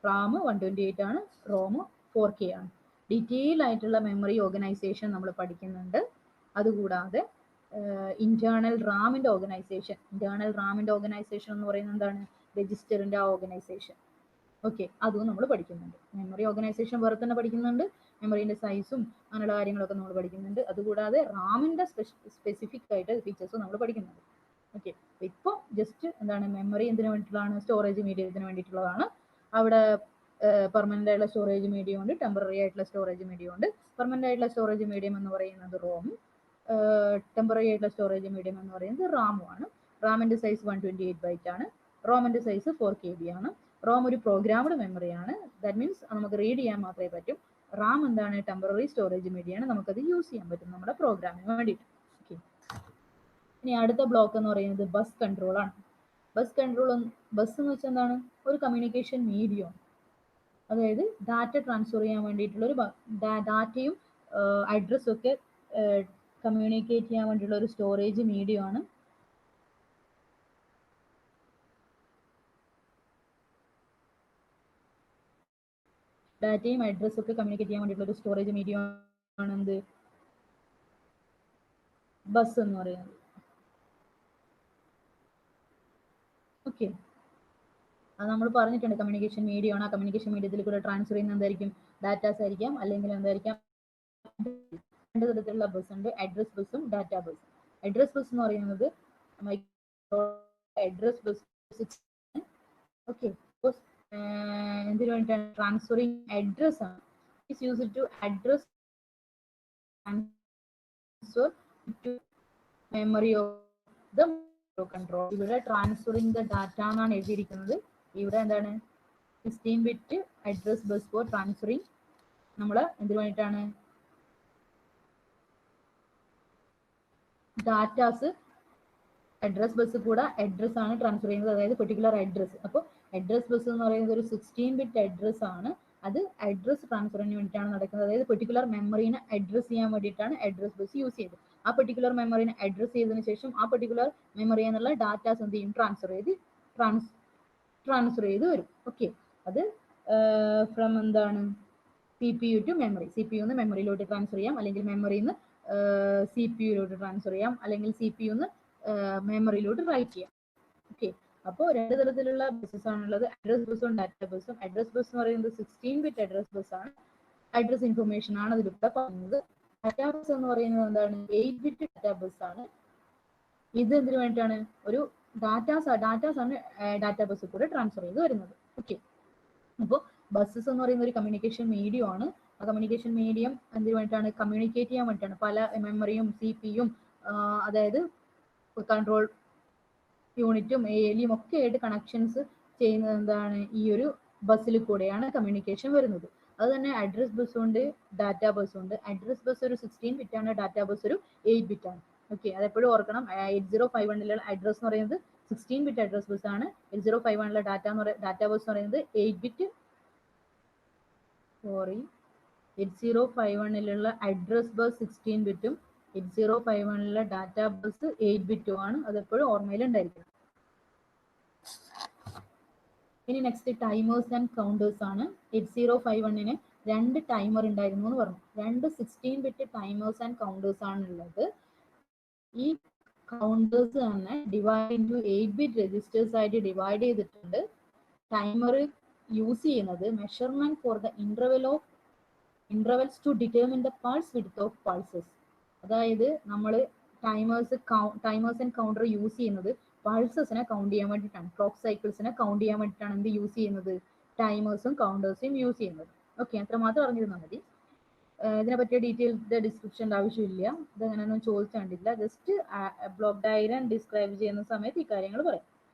A: റാം 128 ആണ്, റോം 4K ആണ്. ഡീറ്റെയിൽ ആയിട്ടുള്ള മെമ്മറി ഓർഗനൈസേഷൻ നമ്മൾ പഠിക്കുന്നുണ്ട്. അതുകൂടാതെ ഇന്റേണൽ റാമിൻ്റെ ഓർഗനൈസേഷൻ എന്ന് പറയുന്നത് എന്താണ്? രജിസ്റ്ററിൻ്റെ ആ ഓർഗനൈസേഷൻ. ഓക്കെ, അതും നമ്മൾ പഠിക്കുന്നുണ്ട്. മെമ്മറി ഓർഗനൈസേഷൻ വേറെ തന്നെ പഠിക്കുന്നുണ്ട്, മെമ്മറിൻ്റെ സൈസും അങ്ങനെയുള്ള കാര്യങ്ങളൊക്കെ നമ്മൾ പഠിക്കുന്നുണ്ട്. അതുകൂടാതെ റാമിൻ്റെ സ്പെസിഫിക് ആയിട്ട് ഫീച്ചേഴ്സും നമ്മൾ പഠിക്കുന്നുണ്ട്. ഓക്കെ, ഇപ്പോൾ ജസ്റ്റ് എന്താണ് മെമ്മറി എന്തിനു വേണ്ടിയിട്ടുള്ളതാണ്? സ്റ്റോറേജ് മീഡിയത്തിന് വേണ്ടിയിട്ടുള്ളതാണ്. അവിടെ പെർമനന്റ് ആയിട്ടുള്ള സ്റ്റോറേജ് മീഡിയം ഉണ്ട്, ടെമ്പററി ആയിട്ടുള്ള സ്റ്റോറേജ് മീഡിയം ഉണ്ട്. പെർമനന്റ് ആയിട്ടുള്ള സ്റ്റോറേജ് മീഡിയം എന്ന് പറയുന്നത് റോമും, ടെമ്പററി ആയിട്ടുള്ള സ്റ്റോറേജ് മീഡിയം എന്ന് പറയുന്നത് റാമും ആണ്. റാമിൻ്റെ സൈസ് 128 ബൈറ്റ് ആണ്, റോമിൻ്റെ സൈസ് 4 KB ആണ്. റോം ഒരു പ്രോഗ്രാംഡ് മെമ്മറിയാണ്, ദാറ്റ് മീൻസ് നമുക്ക് റീഡ് ചെയ്യാൻ മാത്രമേ പറ്റൂ. റാം എന്താണ്? ടെമ്പററി സ്റ്റോറേജ് മീഡിയമാണ്, നമുക്കത് യൂസ് ചെയ്യാൻ പറ്റും നമ്മുടെ പ്രോഗ്രാമിന് വേണ്ടിയിട്ട്. ഓക്കെ, ഇനി അടുത്ത ബ്ലോക്ക് എന്ന് പറയുന്നത് ബസ് കൺട്രോൾ ആണ്. ബസ് എന്ന് വെച്ചാൽ എന്താണ്? ഒരു കമ്മ്യൂണിക്കേഷൻ മീഡിയം. അതായത് ഡാറ്റ ട്രാൻസ്ഫർ ചെയ്യാൻ വേണ്ടിയിട്ടുള്ള ഒരു ഡാറ്റയും അഡ്രസ്സും ഒക്കെ കമ്മ്യൂണിക്കേറ്റ് ചെയ്യാൻ വേണ്ടിയിട്ടുള്ള ഒരു സ്റ്റോറേജ് മീഡിയം ആണ്. ഡാറ്റയും അഡ്രസ്സും ഒക്കെ കമ്മ്യൂണിക്കേറ്റ് ചെയ്യാൻ വേണ്ടിയിട്ടുള്ള ഒരു സ്റ്റോറേജ് മീഡിയം ആണ് എന്ത്? ബസ് എന്ന് പറയുന്നത്. ഓക്കെ, അത് നമ്മൾ പറഞ്ഞിട്ടുണ്ട്, കമ്മ്യൂണിക്കേഷൻ മീഡിയം ആണ്. ആ കമ്മ്യൂണിക്കേഷൻ മീഡിയത്തിൽ കൂടെ ട്രാൻസ്ഫർ ചെയ്യുന്ന എന്തായിരിക്കും? ഡാറ്റാസ് ആയിരിക്കാം, അല്ലെങ്കിൽ എന്തായിരിക്കാം? 2 തരത്തിലുള്ള ബസ് ഉണ്ട്, അഡ്രസ് ബസ്സും ഡാറ്റാ ബസ്സും. അഡ്രസ് ബസ് എന്ന് പറയുന്നത് അഡ്രസ് ബസ്. ഓക്കെ, എന്തിനു വേണ്ടിയിട്ടാണ്? ട്രാൻസ്ഫറിങ് അഡ്രസ് ആണ്. It's used to address transfer to memory of the control. ഇവിടെ ട്രാൻസ്ഫറിങ് ദ ഡാറ്റ എന്നാണ് എഴുതിയിരിക്കുന്നത്. ഇവിടെ എന്താണ്? 16-bit address bus four transferring. നമ്മൾ എന്തിനു വേണ്ടിയിട്ടാണ്? ഡാറ്റാസ് അഡ്രസ് ബസ് കൂടെ അഡ്രസ് ആണ് ട്രാൻസ്ഫർ ചെയ്യുന്നത്, അതായത് പെർട്ടിക്കുലർ അഡ്രസ്. അപ്പോൾ അഡ്രസ് ബസ് എന്ന് പറയുന്നത് ഒരു 16-bit അഡ്രസ് ആണ്. അത് അഡ്രസ് ട്രാൻസ്ഫറിന് വേണ്ടിയിട്ടാണ് നടക്കുന്നത്. അതായത് പെർട്ടിക്കുലർ മെമ്മറിനെ അഡ്രസ് ചെയ്യാൻ വേണ്ടിയിട്ടാണ് അഡ്രസ് ബസ് യൂസ് ചെയ്തത്. ആ പെർട്ടിക്കുലർ മെമ്മറിനെ അഡ്രസ് ചെയ്തതിനു ശേഷം ആ പെർട്ടിക്കുലർ മെമ്മറി എന്നുള്ള ഡാറ്റാസ് എന്ത് ചെയ്യും, ട്രാൻസ്ഫർ ചെയ്ത് വരും. ഓക്കെ, അത് ഫ്രം എന്താണ് CPU ടു മെമ്മറി. CPU നിന്ന് മെമ്മറിയിലോട്ട് ട്രാൻസ്ഫർ ചെയ്യാം, അല്ലെങ്കിൽ മെമ്മറിയിൽ നിന്ന് CPU-യിലോട്ട് ട്രാൻസ്ഫർ ചെയ്യാം, അല്ലെങ്കിൽ CPU നിന്ന് മെമ്മറിയിലോട്ട് റൈറ്റ് ചെയ്യാം. ഓക്കെ, അപ്പോൾ രണ്ട് തരത്തിലുള്ള ബസ്സസ് ആണുള്ളത്, അഡ്രസ് ബസ്സും ഡാറ്റാ ബസ്സും. അഡ്രസ് ബസ് എന്ന് പറയുന്നത് 16-bit അഡ്രസ് ബസ് ആണ്, അഡ്രസ് ഇൻഫർമേഷൻ ആണ് അതിലൂടെ പറയുന്നത്. ഡാറ്റാ ബസ് എന്ന് പറയുന്നത് എന്താണ്, 8-bit ഡാറ്റാ ബസ് ആണ്. ഇത് എന്തിനു വേണ്ടിയിട്ടാണ്, ഒരു ഡാറ്റാസ് ആണ് ഡാറ്റാ ബസ് കൂടെ ട്രാൻസ്ഫർ ചെയ്ത് വരുന്നത്. ഓക്കെ, അപ്പോൾ ബസ്സസ് എന്ന് പറയുന്ന ഒരു കമ്മ്യൂണിക്കേഷൻ മീഡിയം ആണ്. ആ കമ്മ്യൂണിക്കേഷൻ മീഡിയം എന്തിനു വേണ്ടിയിട്ടാണ്, കമ്മ്യൂണിക്കേറ്റ് ചെയ്യാൻ വേണ്ടിയിട്ടാണ്. പല മെമ്മറിയും CPU-യും അതായത് കൺട്രോൾ യൂണിറ്റും ALU ഒക്കെ ആയിട്ട് കണക്ഷൻസ് ചെയ്യുന്നത് എന്താണ്, ഈ ഒരു ബസ്സിൽ കൂടെയാണ് കമ്മ്യൂണിക്കേഷൻ വരുന്നത്. അത് തന്നെ അഡ്രസ് ബസ് ഉണ്ട്, ഡാറ്റാ ബസ് ഉണ്ട്. അഡ്രസ് ബസ് ഒരു 16-bit ആണ്, ഡാറ്റാ ബസ് ഒരു 8-bit ആണ്. ഓക്കെ, അതെപ്പോഴും ഓർക്കണം. 8051 അഡ്രസ് എന്ന് പറയുന്നത് 16-bit അഡ്രസ് ബസ് ആണ്. 8051 ഡാറ്റാ ബസ് എന്ന് പറയുന്നത് 8051 അഡ്രസ് ബസ് 16-bit-ഉം 8051 ഡാറ്റാ ബസ് 8-bit-ഉം ആണ്. അതെപ്പോഴും ഓർമ്മയിലുണ്ടായിരിക്കണം. ഇനി നെക്സ്റ്റ് ടൈമേഴ്സ് ആൻഡ് കൗണ്ടേഴ്സ് ആണ്. 8051-ന് 2 ടൈമർ ഉണ്ടായിരുന്നു എന്ന് പറഞ്ഞു. 2 16-bit ടൈമേഴ്സ് ആൻഡ് കൗണ്ടേഴ്സ് ആണ് ഉള്ളത്. ഈ കൗണ്ടേഴ്സ് തന്നെ ഡിവൈഡ് ഇൻറ്റു 8-bit രജിസ്റ്റേഴ്സ് ആയിട്ട് ഡിവൈഡ് ചെയ്തിട്ടുണ്ട്. ടൈമർ യൂസ് ചെയ്യുന്നത് measurement for the intervals to determine the pulse width of pulses. അതായത് നമ്മൾ ടൈമേഴ്സ് ആൻഡ് കൗണ്ടർ യൂസ് ചെയ്യുന്നത് പൾസസിനെ കൗണ്ട് ചെയ്യാൻ വേണ്ടിയിട്ടാണ്, ക്ലോക്ക് സൈക്കിൾസിനെ കൗണ്ട് ചെയ്യാൻ വേണ്ടിയിട്ടാണ് എന്ത് യൂസ് ചെയ്യുന്നത്, ടൈമേഴ്സും കൗണ്ടേഴ്സും യൂസ് ചെയ്യുന്നത്. ഓക്കെ, അത്രമാത്രം അറിഞ്ഞിരുന്നാൽ മതി. ഇതിനെ പറ്റിയ ഡീറ്റെയിൽഡ് ഡിസ്ക്രിപ്ഷൻ്റെ ആവശ്യമില്ല, ഇതങ്ങനെയൊന്നും ചോദിച്ചിട്ടില്ല. ജസ്റ്റ് ബ്ലോക്ക് ഡയഗ്രാം ഡിസ്ക്രൈബ് ചെയ്യുന്ന സമയത്ത് ഈ കാര്യങ്ങൾ പറയാം.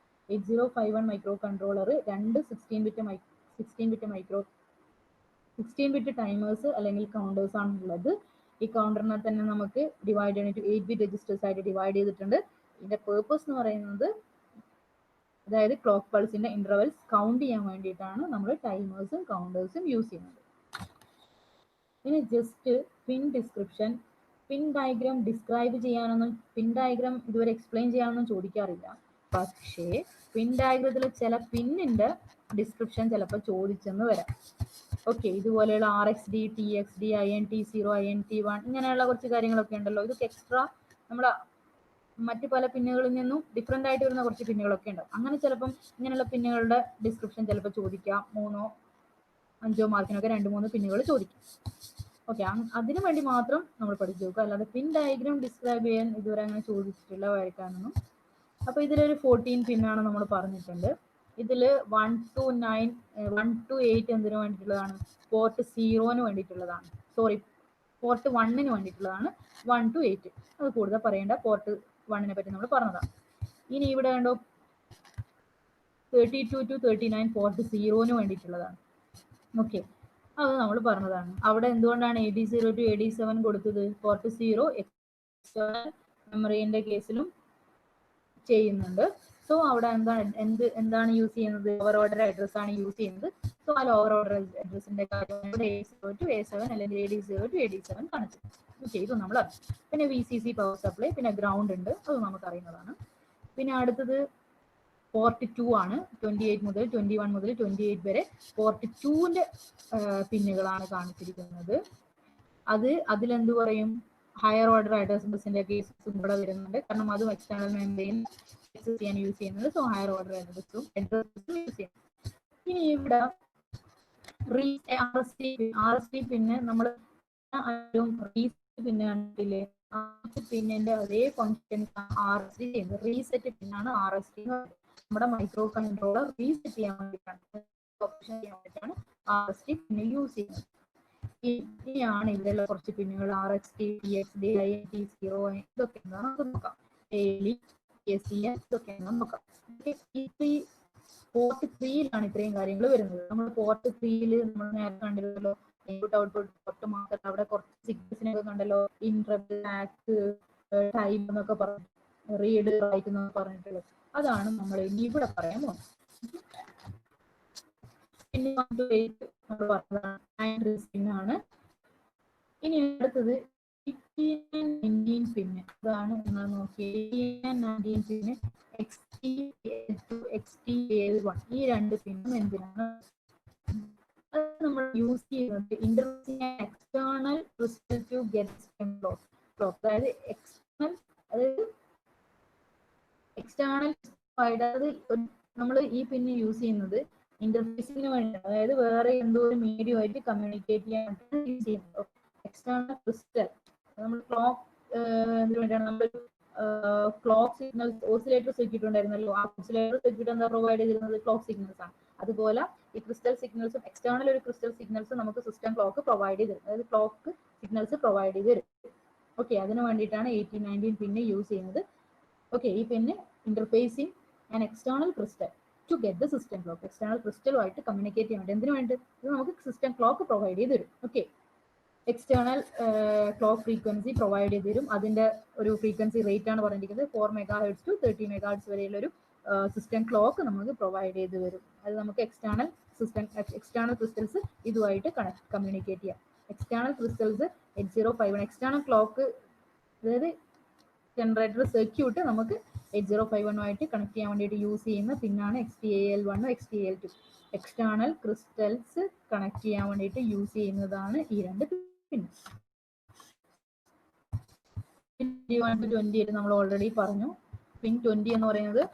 A: 8051 മൈക്രോ കൺട്രോളർ 2 16-bit ടൈമേഴ്സ് അല്ലെങ്കിൽ കൗണ്ടേഴ്സ് ആണ് ഉള്ളത്. ഈ കൗണ്ടറിനെ തന്നെ നമുക്ക് ഡിവൈഡ് ചെയ്തിട്ട് 8-bit രജിസ്റ്റേഴ്സ് ആയിട്ട് ഡിവൈഡ് ചെയ്തിട്ടുണ്ട്. ഇതിന്റെ പേർപ്പസ് എന്ന് പറയുന്നത് അതായത് ക്ലോക്ക് പൾസിന്റെ ഇന്റർവെൽസ് കൗണ്ട് ചെയ്യാൻ വേണ്ടിയിട്ടാണ് നമ്മൾ ടൈമേഴ്സും കൗണ്ടേഴ്സും യൂസ് ചെയ്യുന്നത്. ഇനി ജസ്റ്റ് പിൻ ഡിസ്ക്രിപ്ഷൻ, പിൻ ഡയഗ്രാം ഡിസ്ക്രൈബ് ചെയ്യാനൊന്നും, പിൻ ഡയഗ്രാം ഇതുവരെ എക്സ്പ്ലെയിൻ ചെയ്യാനൊന്നും ചോദിക്കാറില്ല. പക്ഷേ പിൻ ഡയഗ്രത്തിൽ ചില പിന്നിന്റെ ഡിസ്ക്രിപ്ഷൻ ചിലപ്പോൾ ചോദിച്ചെന്ന് വരാം. ഓക്കെ, ഇതുപോലെയുള്ള RxD, TxD, INT0, INT1 ഇങ്ങനെയുള്ള കുറച്ച് കാര്യങ്ങളൊക്കെ ഉണ്ടല്ലോ. ഇതൊക്കെ എക്സ്ട്രാ നമ്മുടെ മറ്റു പല പിന്നുകളിൽ നിന്നും ഡിഫറെൻ്റ് ആയിട്ട് വരുന്ന കുറച്ച് പിന്നുകളൊക്കെ ഉണ്ടാവും. അങ്ങനെ ചിലപ്പം ഇങ്ങനെയുള്ള പിന്നുകളുടെ ഡിസ്ക്രിപ്ഷൻ ചിലപ്പോൾ ചോദിക്കാം. 3 5 മാർക്കിനൊക്കെ 2-3 പിന്നുകൾ ചോദിക്കും. ഓക്കെ, അതിനു വേണ്ടി മാത്രം നമ്മൾ പഠിച്ചു നോക്കുക. അല്ലാതെ പിൻ ഡയഗ്രാം ഡിസ്ക്രൈബ് ചെയ്യാൻ ഇതുവരെ അങ്ങനെ ചോദിച്ചിട്ടില്ല വരയ്ക്കാനൊന്നും. അപ്പോൾ ഇതിലൊരു 14 പിന്നാണ് നമ്മൾ പറഞ്ഞിട്ടുണ്ട്. ഇതിൽ 1 to 8 എന്തിനു വേണ്ടിയിട്ടുള്ളതാണ്, പോർട്ട് 0-ന് വേണ്ടിയിട്ടുള്ളതാണ്. സോറി, പോർട്ട് 1-ന് വേണ്ടിയിട്ടുള്ളതാണ് 1 to 8. അത് കൂടുതൽ പറയേണ്ട, പോർട്ട് 1-നെ പറ്റി നമ്മൾ പറഞ്ഞതാണ്. ഇനി ഇവിടെ കണ്ടോ 32 to 39 പോർട്ട് 0-ന് വേണ്ടിയിട്ടുള്ളതാണ്. ഓക്കെ, അത് നമ്മൾ പറഞ്ഞതാണ്. അവിടെ എന്തുകൊണ്ടാണ് AD0 to AD7 കൊടുത്തത്, പോർട്ട് 0 എക്സ്റ്റേണൽ മെമ്മറിന്റെ കേസിലും ചെയ്യുന്നുണ്ട്. സോ അവിടെ എന്താണ് യൂസ് ചെയ്യുന്നത്, ലോവർ ഓർഡർ അഡ്രസ് ആണ് യൂസ് ചെയ്യുന്നത്. സോ ആ ലോവർ ഓർഡർ അഡ്രസ്സിന്റെ കാര്യം A0 to A7 അല്ലെങ്കിൽ AD0 to AD7 കാണിച്ചു. ഓക്കെ, ഇത് നമ്മൾ അറിയാം. പിന്നെ VCC പവർ സപ്ലൈ, പിന്നെ ഗ്രൗണ്ട് ഉണ്ട്, അത് നമുക്ക് അറിയുന്നതാണ്. പിന്നെ അടുത്തത് പോർട്ട് 2 ആണ്. 21 മുതൽ 28 വരെ പോർട്ട് 2-ന്റെ പിന്നുകളാണ് കാണിച്ചിരിക്കുന്നത്. അതിലെന്ത് പറയും, ഹയർ ഓർഡർ അഡ്രസ് ബസിന്റെ കേസസും ഇവിടെ വരുന്നുണ്ട്. കാരണം അതും എക്സ്റ്റേണൽ മെമ്മറിയിൽ ചെയ്യാൻ യൂസ് ചെയ്യുന്നത്. സോ ഹയർ ഓർഡർ അഡ്രസ്സും യൂസ് ചെയ്യുന്നത്. ഇനി ഇവിടെ RST പിന്നെ നമ്മൾ പിന്നെ കണ്ടില്ലേ, പിന്നിന്റെ അതേ ഫംഗ്ഷൻ RST ചെയ്യുന്നത്. റീസെറ്റ് പിന്നാണ് RST. നമ്മുടെ മൈക്രോ കൺട്രോളർ റീസെറ്റ് ചെയ്യാൻ വേണ്ടിയിട്ടാണ് RST പിന്നെ യൂസ് ചെയ്യുന്നത്. ഇനിയാണ് ഇതിലുള്ള കുറച്ച് പിന്നുകൾ RxD, TxD, INT0 ഇതൊക്കെ നമുക്ക് നോക്കാം. SCN ഇതൊക്കെ നോക്കാം. പോർട്ട് 3-ലാണ് ഇത്രയും കാര്യങ്ങൾ വരുന്നത്. നമ്മൾ പോർട്ട് 3-ൽ നമ്മൾ നേരത്തെ കണ്ടില്ലല്ലോ, ഇൻപുട്ട് ഔട്ട്പുട്ട് പോർട്ട് മാത്രം. അവിടെ കുറച്ച് സിഗ്നൽസിനൊക്കെ കണ്ടല്ലോ, ഇന്ററപ്റ്റ്, ആക്ട്, ടൈം എന്നൊക്കെ പറഞ്ഞു. റീഡ് റൈറ്റ് എന്ന് പറഞ്ഞിട്ടുള്ളത്. അതാണ് നമ്മൾ ഇനി ഇവിടെ പറയാൻ പോകുന്നത്. പിന്നെ നമ്മൾ പറഞ്ഞതാണ് പിന്നാണ്. ഇനി അടുത്തത് 18 പിന്നെ അതാണ് നിങ്ങൾ നോക്കിയത്. 19 പിന്നെ XTAL1 ഈ രണ്ട് പിന്നും എന്തിനാണ് നമ്മൾ യൂസ് ചെയ്യുന്നത്? Interfacing external crystal to get clock. അതായത് എക്സ്റ്റേണൽ അതായത് നമ്മൾ ഈ പിന്നെ യൂസ് ചെയ്യുന്നത് ഇന്റർഫേസിന് വേണ്ടി, അതായത് വേറെ എന്തോ ഒരു മീഡിയമായിട്ട് കമ്മ്യൂണിക്കേറ്റ് ചെയ്യാൻ യൂസ് ചെയ്യുന്നത്. എക്സ്റ്റേണൽ ക്രിസ്റ്റൽ നമ്മൾ ക്ലോക്ക് എന്തിനു വേണ്ടിയാണ് നമ്മൾ ക്ലോക്ക് സിഗ്നൽസ് ഓസിലേറ്റർ സർക്യൂട്ട് ഉണ്ടായിരുന്നല്ലോ. ആ ഓസിലേറ്റർ സർക്യൂട്ട് എന്താ പ്രൊവൈഡ് ചെയ്തിരുന്നത്? ക്ലോക്ക് സിഗ്നൽസ് ആണ്. അതുപോലെ ഈ ക്രിസ്റ്റൽ സിഗ്നൽസും എക്സ്റ്റേണൽ ഒരു ക്രിസ്റ്റൽ സിഗ്നൽസ് നമുക്ക് സിസ്റ്റം ക്ലോക്ക് പ്രൊവൈഡ് ചെയ്ത് തരും. അതായത് ക്ലോക്ക് സിഗ്നൽസ് പ്രൊവൈഡ് ചെയ്ത് തരും. ഓക്കെ, അതിന് വേണ്ടിയിട്ടാണ് 18, 19 പിന്നെ യൂസ് ചെയ്യുന്നത്. ഓക്കെ, ഈ പിന്നെ interfacing and external crystal to get the system clock. External ക്രിസ്റ്റലുമായിട്ട് കമ്മ്യൂണിക്കേറ്റ് ചെയ്യാൻ വേണ്ടി. എന്തിനു വേണ്ടി? ഇത് നമുക്ക് സിസ്റ്റം ക്ലോക്ക് പ്രൊവൈഡ് ചെയ്ത് തരും. Okay, external clock frequency provide ചെയ്ത് തരും. അതിന്റെ ഒരു ഫ്രീക്വൻസി റേറ്റ് ആണ് പറഞ്ഞിരിക്കുന്നത് 4 MHz to 30 MHz വരെയുള്ള ഒരു സിസ്റ്റം ക്ലോക്ക് നമുക്ക് പ്രൊവൈഡ് ചെയ്ത് വരും. അത് നമുക്ക് എക്സ്റ്റേണൽ ക്രിസ്റ്റൽസ് ഇതുമായിട്ട് കമ്മ്യൂണിക്കേറ്റ് ചെയ്യാം. എക്സ്റ്റേണൽ ക്രിസ്റ്റൽസ് 8051 എക്സ്റ്റേണൽ ക്ലോക്ക്, അതായത് ജനറേറ്റർ സർക്യൂട്ട് നമുക്ക് 8051 കണക്ട് ചെയ്യാൻ വേണ്ടിയിട്ട് യൂസ് ചെയ്യുന്ന പിന്നാണ് XTAL1 XTAL2. External crystals connect ചെയ്യാൻ വേണ്ടിയിട്ട് യൂസ് ചെയ്യുന്നതാണ് ഈ രണ്ട് പിൻ. 21 to 28 നമ്മൾ ഓൾറെഡി പറഞ്ഞു. പിൻ 20 എന്ന് പറയുന്നത്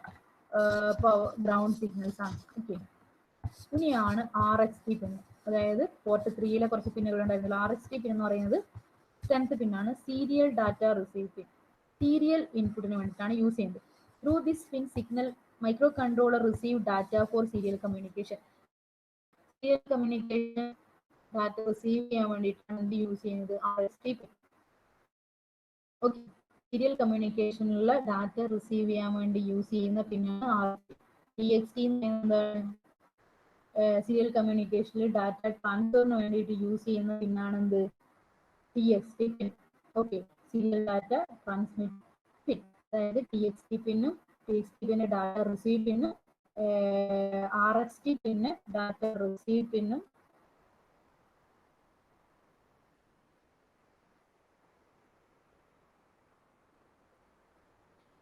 A: ഗ്രൗണ്ട് സിഗ്നൽസ് ആണ്. ഓക്കെ, ഇനിയാണ് RXT പിൻ. അതായത് പോർട്ട് 3 കുറച്ച് പിന്നുകൾ ഉണ്ടായിരുന്നല്ലോ. RXT പിൻ എന്ന് പറയുന്നത് 10th പിന്നാണ്. Serial data receive pin. Serial ഇൻപുട്ടിന് വേണ്ടിയിട്ടാണ് യൂസ് ചെയ്യുന്നത്. Through this pin signal microcontroller receive data for serial communication. Serial communication data receive ചെയ്യാൻ വേണ്ടിയിട്ടാണ് എന്ത് യൂസ് ചെയ്യുന്നത്? RXT pin. ഓക്കെ, സീരിയൽ കമ്മ്യൂണിക്കേഷനിലുള്ള ഡാറ്റ റിസീവ് ചെയ്യാൻ വേണ്ടി യൂസ് ചെയ്യുന്ന പിന്നാണ് RXT. TXT എന്താണ്? സീരിയൽ കമ്മ്യൂണിക്കേഷനിൽ ഡാറ്റ ട്രാൻസ്ഫറിന് വേണ്ടിയിട്ട് യൂസ് ചെയ്യുന്ന പിന്നാണ് എന്ത്? TXT pin. Okay, serial data transmit pin. അതായത് TXT പിന്നും പിന്നെ ഡാറ്റ റിസീവ് പിന്നും RXT പിന്നെ ഡാറ്റ റിസീവ് പിന്നും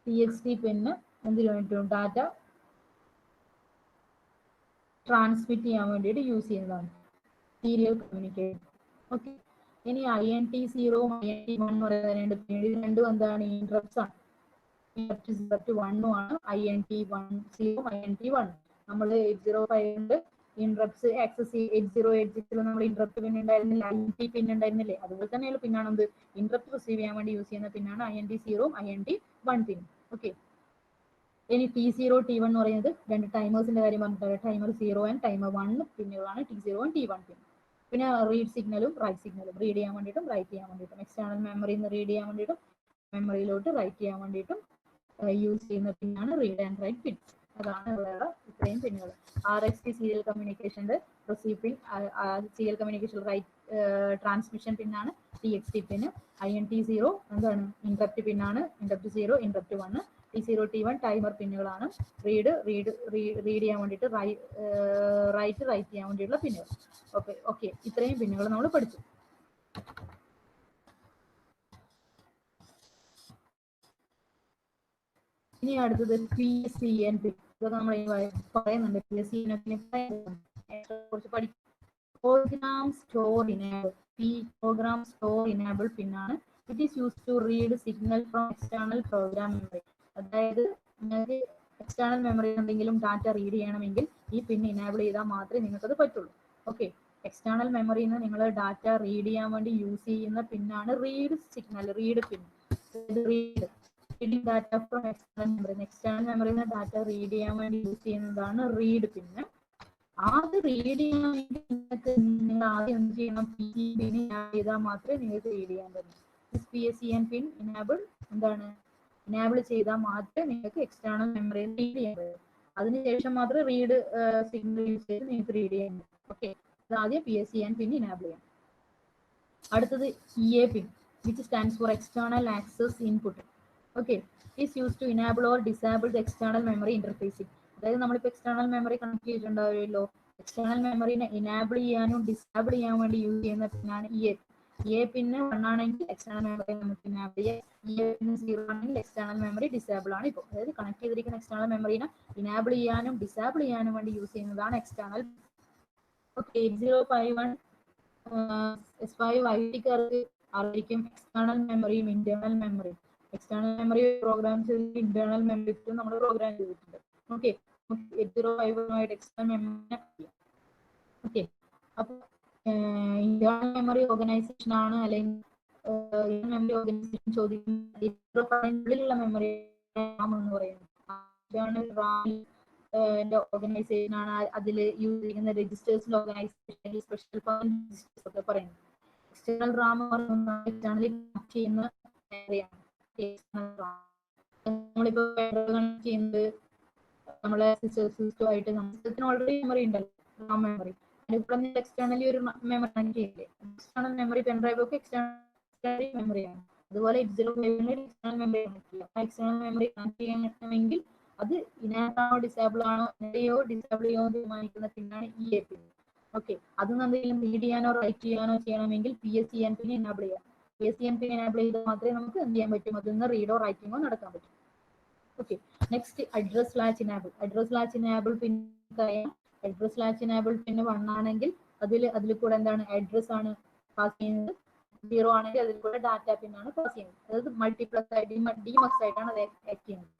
A: TXT പിന്നെ എന്തിനു വേണ്ടിയിട്ടും ഡാറ്റ ട്രാൻസ്മിറ്റ് ചെയ്യാൻ വേണ്ടിയിട്ട് യൂസ് ചെയ്യുന്നതാണ് സീരിയൽ കമ്മ്യൂണിക്കേഷൻ. ഓക്കെ, ഇനി INT0 INT1 എന്ന് പറയുന്നത് ഇത് രണ്ടും എന്താണ്? ഇന്ററപ്റ്റ്സ് ആണ്. ഇന്ററപ്റ്റ് 1 ആണ്. INT10 INT1. നമ്മൾ 8051 ഇന്ററപ്റ്റ്സ് ആക്സസ് 8086 നമ്മൾ ഇന്ററപ്റ്റ് പിൻ ഉണ്ടായിരുന്നില്ല, INT പിൻ ഉണ്ടായിരുന്നില്ലേ? അതുപോലെ തന്നെയുള്ള പിന്നാണ് എന്ത്? ഇന്ററപ്റ്റ് റിസീവ് ചെയ്യാൻ വേണ്ടി യൂസ് ചെയ്യുന്ന പിന്നാണ് INT0 INT1 പിൻ. ഓക്കെ, ഇനി T0 T1 എന്ന് പറയുന്നത് രണ്ട് ടൈമേഴ്സിന്റെ കാര്യം പറഞ്ഞിട്ടുണ്ട്. Timer 0 and timer 1 പിന്നുകളാണ് T0 and T1 പിൻ. പിന്നെ റീഡ് സിഗ്നലും റൈറ്റ് സിഗ്നലും, റീഡ് ചെയ്യാൻ വേണ്ടിയിട്ടും റൈറ്റ് ചെയ്യാൻ വേണ്ടിയിട്ടും, എക്സ്റ്റേണൽ മെമ്മറിയിൽ നിന്ന് റീഡ് ചെയ്യാൻ വേണ്ടിയിട്ടും മെമ്മറിയിലോട്ട് റൈറ്റ് ചെയ്യാൻ വേണ്ടിയിട്ടും യൂസ് ചെയ്യുന്ന പിന്നാണ് റീഡ് ആൻഡ് റൈറ്റ് പിൻ. അതാണ് വേറെ ഇത്രയും പിന്നുകൾ. RXT സീരിയൽ കമ്മ്യൂണിക്കേഷന്റെ receive pin, serial communication write transmission പിന്നാണ് TXT പിന്. INT0 എന്താണ്? ഇന്ററപ്റ്റ് പിന്നാണ്. Interrupt 0 interrupt 1. T0 T1 timer പിന്നുകളാണ്. റീഡ് ചെയ്യാൻ വേണ്ടിയിട്ട് റൈറ്റ് ചെയ്യാൻ വേണ്ടിയിട്ടുള്ള പിന്നുകൾ. ഓക്കെ, ഇത്രയും പിന്നുകൾ നമ്മൾ പഠിച്ചു. ഇനി അടുത്തത് PSEN പിൻ. ഇതൊക്കെ നമ്മൾ പറയുന്നുണ്ട്. PSEN കുറിച്ച് പഠിക്കും. Program store enable. Program store enable പിന്നാണ്. It is use to read signal from external program memory. അതായത് നിങ്ങൾക്ക് എക്സ്റ്റേണൽ മെമ്മറി എന്തെങ്കിലും ഡാറ്റ റീഡ് ചെയ്യണമെങ്കിൽ ഈ പിൻ ഇനേബിൾ ചെയ്താൽ മാത്രമേ നിങ്ങൾക്കത് പറ്റുള്ളൂ. ഓക്കെ, എക്സ്റ്റേണൽ മെമ്മറിയിൽ നിന്ന് നിങ്ങൾ ഡാറ്റ റീഡ് ചെയ്യാൻ വേണ്ടി യൂസ് ചെയ്യുന്ന പിന്നാണ് read signal, read pin. Reading data from external memory. External മെമ്മറിയിൽ നിന്ന് ഡാറ്റ റീഡ് ചെയ്യാൻ വേണ്ടി യൂസ് ചെയ്യുന്നതാണ് റീഡ് പിന്ന്. അത് റീഡ് ചെയ്യണമെങ്കിൽ നിങ്ങൾക്ക് നിങ്ങൾ ആദ്യം എന്ത് ചെയ്യണം? പിൻ ചെയ്താൽ മാത്രമേ നിങ്ങൾക്ക് റീഡ് ചെയ്യാൻ പറ്റൂ. PSEN പിൻ ഇനേബിൾ എന്താണ്? ഇനേബിൾ ചെയ്താൽ മാത്രമേ നിങ്ങൾക്ക് എക്സ്റ്റേണൽ മെമ്മറിയിൽ റീഡ് ചെയ്യാൻ പറ്റൂ. അതിനുശേഷം മാത്രമേ റീഡ് സിഗ്നൽ യൂസ് ചെയ്ത് നിങ്ങൾക്ക് റീഡ് ചെയ്യാൻ പറ്റും. ഓക്കെ, ആദ്യം PSEN പിൻ ഇനേബിൾ ചെയ്യാം. അടുത്തത് EA pin, which stands for external access input. Okay. Is use to enable or disable the external memory interfacing. അതായത് നമ്മളിപ്പോൾ എക്സ്റ്റേണൽ മെമ്മറി കണക്ട് ചെയ്തിട്ടുണ്ടാവുമല്ലോ, എക്സ്റ്റേണൽ മെമ്മറിനെ ഇനാബിൾ ചെയ്യാനും ഡിസേബിൾ ചെയ്യാൻ വേണ്ടി യൂസ് ചെയ്യുന്ന പിന്നാണ് EA പിന്നെ 1 ആണെങ്കിൽ എക്സ്റ്റേണൽ മെമ്മറി നമുക്ക് ഇനാബിൾ ചെയ്യാം, EA പിന്നെ 0 ആണെങ്കിൽ എക്സ്റ്റേണൽ മെമ്മറി ഡിസേബിൾ ആണ്. ഇപ്പോൾ അതായത് കണക്ട് ചെയ്തിരിക്കുന്ന എക്സ്റ്റേണൽ മെമ്മറിനെ ഇനാബിൾ ചെയ്യാനും ഡിസേബിൾ ചെയ്യാനും വേണ്ടി യൂസ് ചെയ്യുന്നതാണ് എക്സ്റ്റേണൽ. ഓക്കെ. 8051 S5 IT-കാർക്ക് ആയിരിക്കും എക്സ്റ്റേണൽ മെമ്മറിയും ഇന്റേണൽ മെമ്മറിയും. എക്സ്റ്റേണൽ മെമ്മറി പ്രോഗ്രാം ചെയ്ത് ഇന്റേണൽ മെമ്മറി നമ്മൾ പ്രോഗ്രാം ചെയ്തിട്ടുണ്ട്. ഓക്കെ. 8051 external memory. ഓക്കെ. അപ്പൊ ഇന്റേണൽ മെമ്മറി ഓർഗനൈസേഷൻ ആണ്, അല്ലെങ്കിൽ മെമ്മറി ഓർഗനൈസേഷൻ ചോദിക്കുള്ള മെമ്മറി എന്ന് പറയുന്നത് ഓർഗനൈസേഷൻ ആണ്. അതിൽ യൂസ് ചെയ്യുന്ന രജിസ്റ്റേഴ്സിന്റെ ഓർഗനൈസേഷൻ, സ്പെഷ്യൽ രജിസ്റ്റേഴ്സ് ഒക്കെ പറയുന്നത്. എക്സ്റ്റേണൽ റാം എക്സ്റ്റേണലി കണക്ട് ചെയ്യുന്ന ഏരിയയാണ് നമ്മളിപ്പോ കണക്ട് ചെയ്യുന്നത് നമ്മളെ സിസ്റ്റമായിട്ട്. സിസ്റ്റത്തിന് ഓൾറെഡി മെമ്മറി ഉണ്ടല്ലോ, റാം മെമ്മറി. അതിൽ എക്സ്റ്റേണലി ഒരു മെമ്മറി കണക്ട് ചെയ്യില്ലേ. എക്സ്റ്റേണൽ മെമ്മറി പെൻഡ്രൈവ് ഒക്കെ എക്സ്റ്റേണൽ മെമ്മറിയാണ്. അതുപോലെ 8051 എക്സ്റ്റേണൽ മെമ്മറി കണക്ട് ചെയ്യാം. എക്സ്റ്റേണൽ മെമ്മറി കണക്ട് ചെയ്യണമെങ്കിൽ അത് ഇനാബിൾ ഡിസേബിൾ ആണോ, ഡിസേബിൾ ചെയ്യോ തീരുമാനിക്കുന്ന പിന്നാണ് EA പിൻ. ഓക്കെ. അത് എന്തെങ്കിലും റീഡ് ചെയ്യാനോ റൈറ്റ് ചെയ്യാനോ ചെയ്യണമെങ്കിൽ PSEN പിൻ എനാബിൾ ചെയ്യാം. PSEN പിൻ എനാബിൾ ചെയ്താൽ മാത്രമേ നമുക്ക് എന്ത് ചെയ്യാൻ പറ്റും, അതിൽ നിന്ന് റീഡോ റൈറ്റിങ്ങോ നടക്കാൻ പറ്റും. Okay. Next address latch enable. Address latch enable പിന്നെ അഡ്രസ് ലാച്ച് ഇനാബിൾ പിന്നെ 1 ആണെങ്കിൽ അതിൽ കൂടെ എന്താണ് അഡ്രസ് ആണ് പാസ് ചെയ്യുന്നത്. 0 ആണെങ്കിൽ അതിൽ കൂടെ ഡാറ്റ പിന്നാണ് പാസ് ചെയ്യുന്നത്. അതായത് മൾട്ടിപ്ലക്സ് ആയിട്ട് ഡിമക്സ് ആയിട്ടാണ് അത് ആക്ട് ചെയ്യുന്നത്.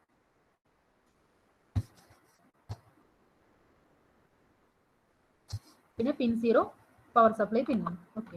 A: പിന്നെ പിൻ 0 പവർ സപ്ലൈ പിന്നാണ്. ഓക്കെ.